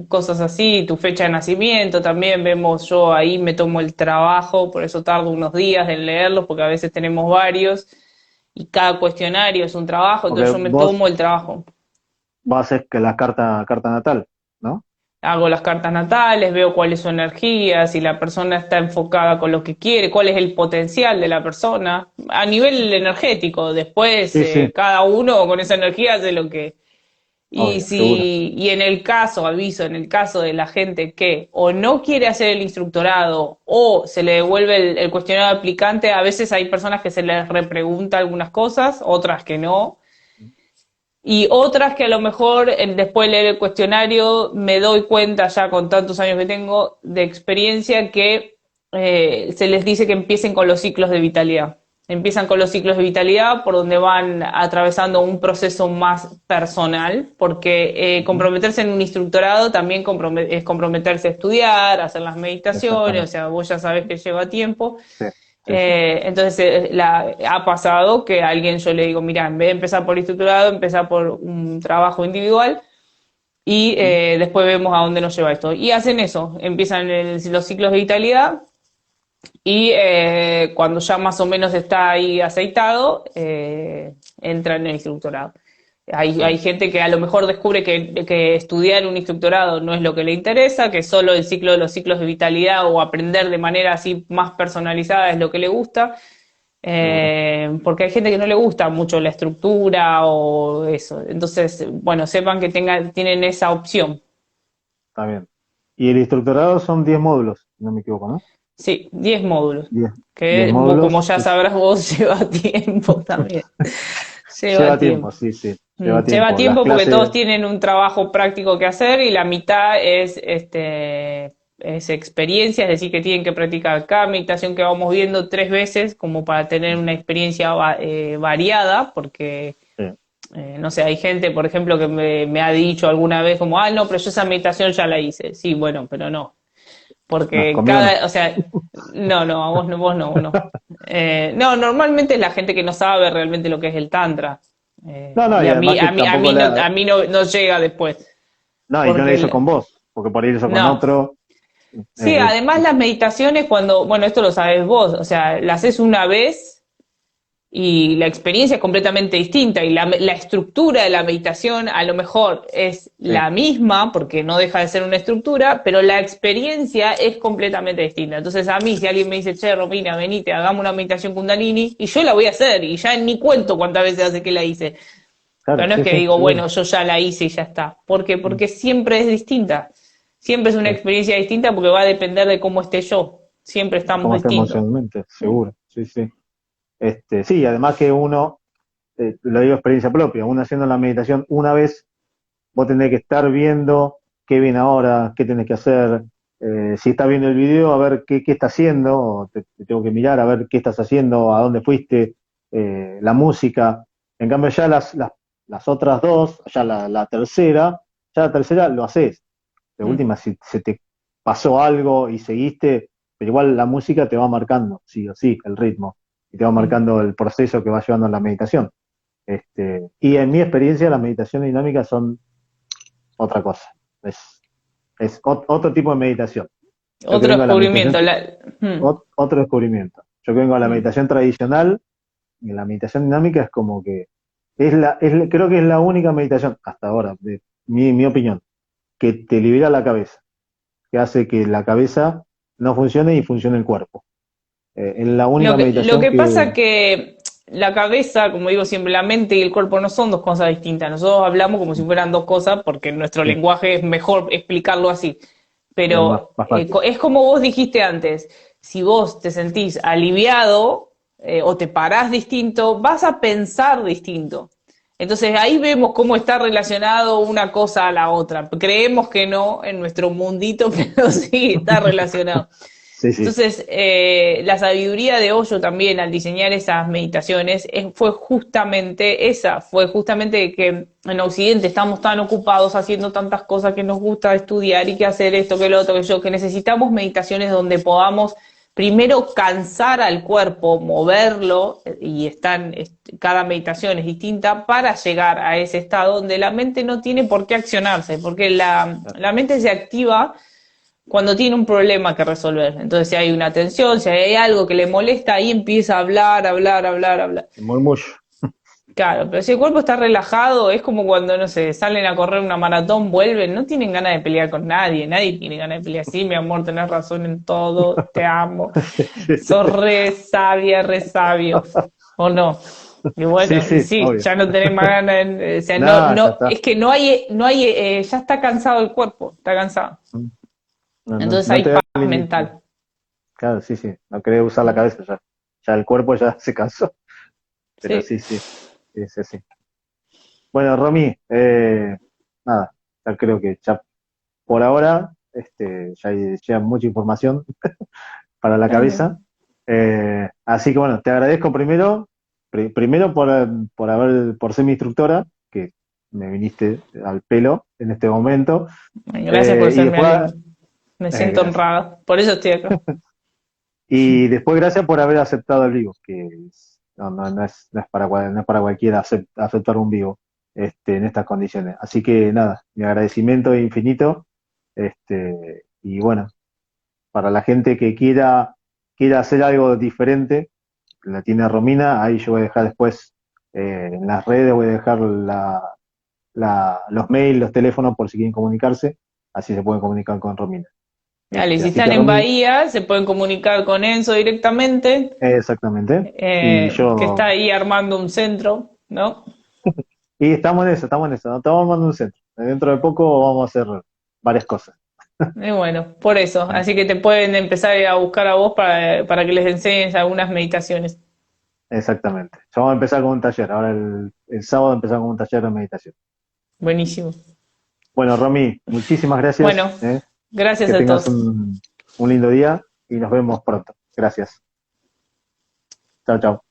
cosas así, tu fecha de nacimiento también vemos, yo ahí me tomo el trabajo, por eso tardo unos días en leerlos, porque a veces tenemos varios y cada cuestionario es un trabajo, Porque entonces yo me vos tomo el trabajo. vas a hacer que la carta natal, ¿no? Hago las cartas natales, veo cuál es su energía, si la persona está enfocada con lo que quiere, cuál es el potencial de la persona a nivel energético. Después, Sí, sí, cada uno con esa energía hace lo que. Y obvio, seguro. si, y en el caso, aviso, en el caso de la gente que o no quiere hacer el instructorado o se le devuelve el cuestionario aplicante, a veces hay personas que se les repregunta algunas cosas, otras que no. Y otras que a lo mejor después de leer el cuestionario me doy cuenta ya con tantos años que tengo de experiencia que se les dice que empiecen con los ciclos de vitalidad. Empiezan con los ciclos de vitalidad por donde van atravesando un proceso más personal, porque Ujú. comprometerse en un instructorado también es comprometerse a estudiar, a hacer las meditaciones, o Exactamente. sea, vos ya sabés que lleva tiempo. Sí, sí, sí. Entonces ha pasado que a alguien yo le digo, mira, en vez de empezar por estructurado, empezar por un trabajo individual y Ujú. después vemos a dónde nos lleva esto. Y hacen eso, empiezan los ciclos de vitalidad y cuando ya más o menos está ahí aceitado, entran en el instructorado. Hay Bien. gente que a lo mejor descubre que estudiar un instructorado no es lo que le interesa, que solo el ciclo de los ciclos de vitalidad o aprender de manera así más personalizada es lo que le gusta, Seguro. porque hay gente que no le gusta mucho la estructura o eso. Entonces, bueno, sepan que tienen esa opción. Está bien. Y el instructorado son 10 módulos, si no me equivoco, ¿no? Sí, 10 módulos, 10 10 que como módulos. ya sabrás vos, lleva tiempo también. Lleva Lleva tiempo, tiempo. sí, sí. Lleva Lleva tiempo. Las tiempo porque todos clases, tienen un trabajo práctico que hacer y la mitad es experiencia, es decir, que tienen que practicar cada meditación que vamos viendo 3 veces como para tener una experiencia variada, porque sí. no sé, hay gente, por ejemplo, que me ha dicho alguna vez como, ah, no, pero yo esa meditación ya la hice. Sí, bueno, pero no, No, porque conmigo no. o sea, no, a vos no. No, normalmente es la gente que no sabe realmente lo que es el tantra. No, no, Y y además que tampoco a mí no, no llega después, no, y no le porque hizo con vos, porque por ahí lo hizo con no. otro. Sí, además las meditaciones cuando, bueno, esto lo sabes vos, o sea, las haces una vez y la experiencia es completamente distinta y la estructura de la meditación a lo mejor es la misma porque no deja de ser una estructura, pero la experiencia es completamente distinta. Entonces a mí si alguien me dice, che, Romina, venite, hagamos una meditación Kundalini, y yo la voy a hacer y ya ni cuento cuántas veces hace que la hice. Claro, Pero no es sí, que sí, digo, seguro. bueno, yo ya la hice y ya está. ¿Por qué? Porque siempre es distinta. Siempre es una Sí. experiencia distinta porque va a depender de cómo esté yo. Siempre estamos ¿Cómo está distintos. emocionalmente? Seguro, sí, sí. Sí, además que uno, lo digo experiencia propia, uno haciendo la meditación una vez, vos tenés que estar viendo qué viene ahora, qué tenés que hacer, si estás viendo el video, a ver qué está haciendo, o te tengo que mirar a ver qué estás haciendo, a dónde fuiste, la música. En cambio ya las otras dos, ya ya la tercera lo haces. De Mm. última, si se te pasó algo y seguiste, pero igual la música te va marcando, sí o sí, el ritmo, y te va Mm. marcando el proceso que va llevando a la meditación. Y en mi experiencia, las meditaciones dinámicas son otra cosa. Es otro tipo de meditación. Yo que Otro vengo a la meditación, descubrimiento. Mm. otro descubrimiento. Yo que vengo a la Mm. meditación tradicional, y la meditación dinámica es como que creo que es la única meditación hasta ahora, de mi opinión, que te libera la cabeza, que hace que la cabeza no funcione y funcione el cuerpo. Es la única Lo meditación que que... pasa que la cabeza, como digo siempre, la mente y el cuerpo no son dos cosas distintas. Nosotros hablamos como si fueran dos cosas porque en nuestro Sí, lenguaje es mejor explicarlo así. es más, Pero más fácil. es como vos dijiste antes, si vos te sentís aliviado o te parás distinto, vas a pensar distinto. Entonces ahí vemos cómo está relacionado una cosa a la otra. Creemos que no en nuestro mundito, pero sí está relacionado. Sí, sí. Entonces, la sabiduría de Osho también al diseñar esas meditaciones fue justamente esa, fue justamente que en Occidente estamos tan ocupados haciendo tantas cosas que nos gusta estudiar y que hacer esto, que lo otro, que yo, que necesitamos meditaciones donde podamos primero cansar al cuerpo, moverlo, y cada meditación es distinta para llegar a ese estado donde la mente no tiene por qué accionarse, porque la mente se activa cuando tiene un problema que resolver. Entonces, si hay una tensión, si hay algo que le molesta, ahí empieza a hablar, hablar, hablar, hablar. El murmullo. Claro, pero si el cuerpo está relajado, es como cuando, no sé, salen a correr una maratón, vuelven, no tienen ganas de pelear con nadie, nadie tiene ganas de pelear. Sí, mi amor, tenés razón en todo, te amo, sos re sabio, ¿o no? Y Sí, bueno, y sí, sí, obvio. ya no tenés más ganas, o sea, No, ya está. es que ya está cansado el cuerpo, está cansado. No, no, Entonces no te hay da paz el inicio. mental. Claro, sí, sí. No querés usar la cabeza ya. Ya el cuerpo ya se cansó. Pero Sí. sí, sí. Sí, sí, sí. Bueno, Romy, nada, ya creo que ya por ahora ya hay ya mucha información para la Dale. cabeza. Así que bueno, te agradezco primero por ser mi instructora, que me viniste al pelo en este momento. Gracias por Y ser mi después, alumno. Me siento gracias. honrada. Por eso estoy acá. Y después gracias por haber aceptado el vivo, no es no es para cualquiera aceptar un vivo en estas condiciones. Así que nada, mi agradecimiento es infinito. Y bueno, para la gente que quiera hacer algo diferente, la tiene Romina, ahí yo voy a dejar después en las redes, voy a dejar los mails, los teléfonos por si quieren comunicarse, así se pueden comunicar con Romina. Dale, si Así que están en Romy, Bahía, se pueden comunicar con Enzo directamente, exactamente. Y que está yo, ahí armando un centro, ¿no? y estamos en eso, ¿no? Estamos armando un centro. Dentro de poco vamos a hacer varias cosas. Y bueno, por eso. Así que te pueden empezar a buscar a vos para que les enseñes algunas meditaciones. Exactamente. Ya vamos a empezar con un taller. Ahora el sábado empezamos con un taller de meditación. Buenísimo. Bueno, Romy, muchísimas Bueno, gracias. gracias Que a tengas todos. un lindo día y nos vemos pronto. Gracias. Chao, chao.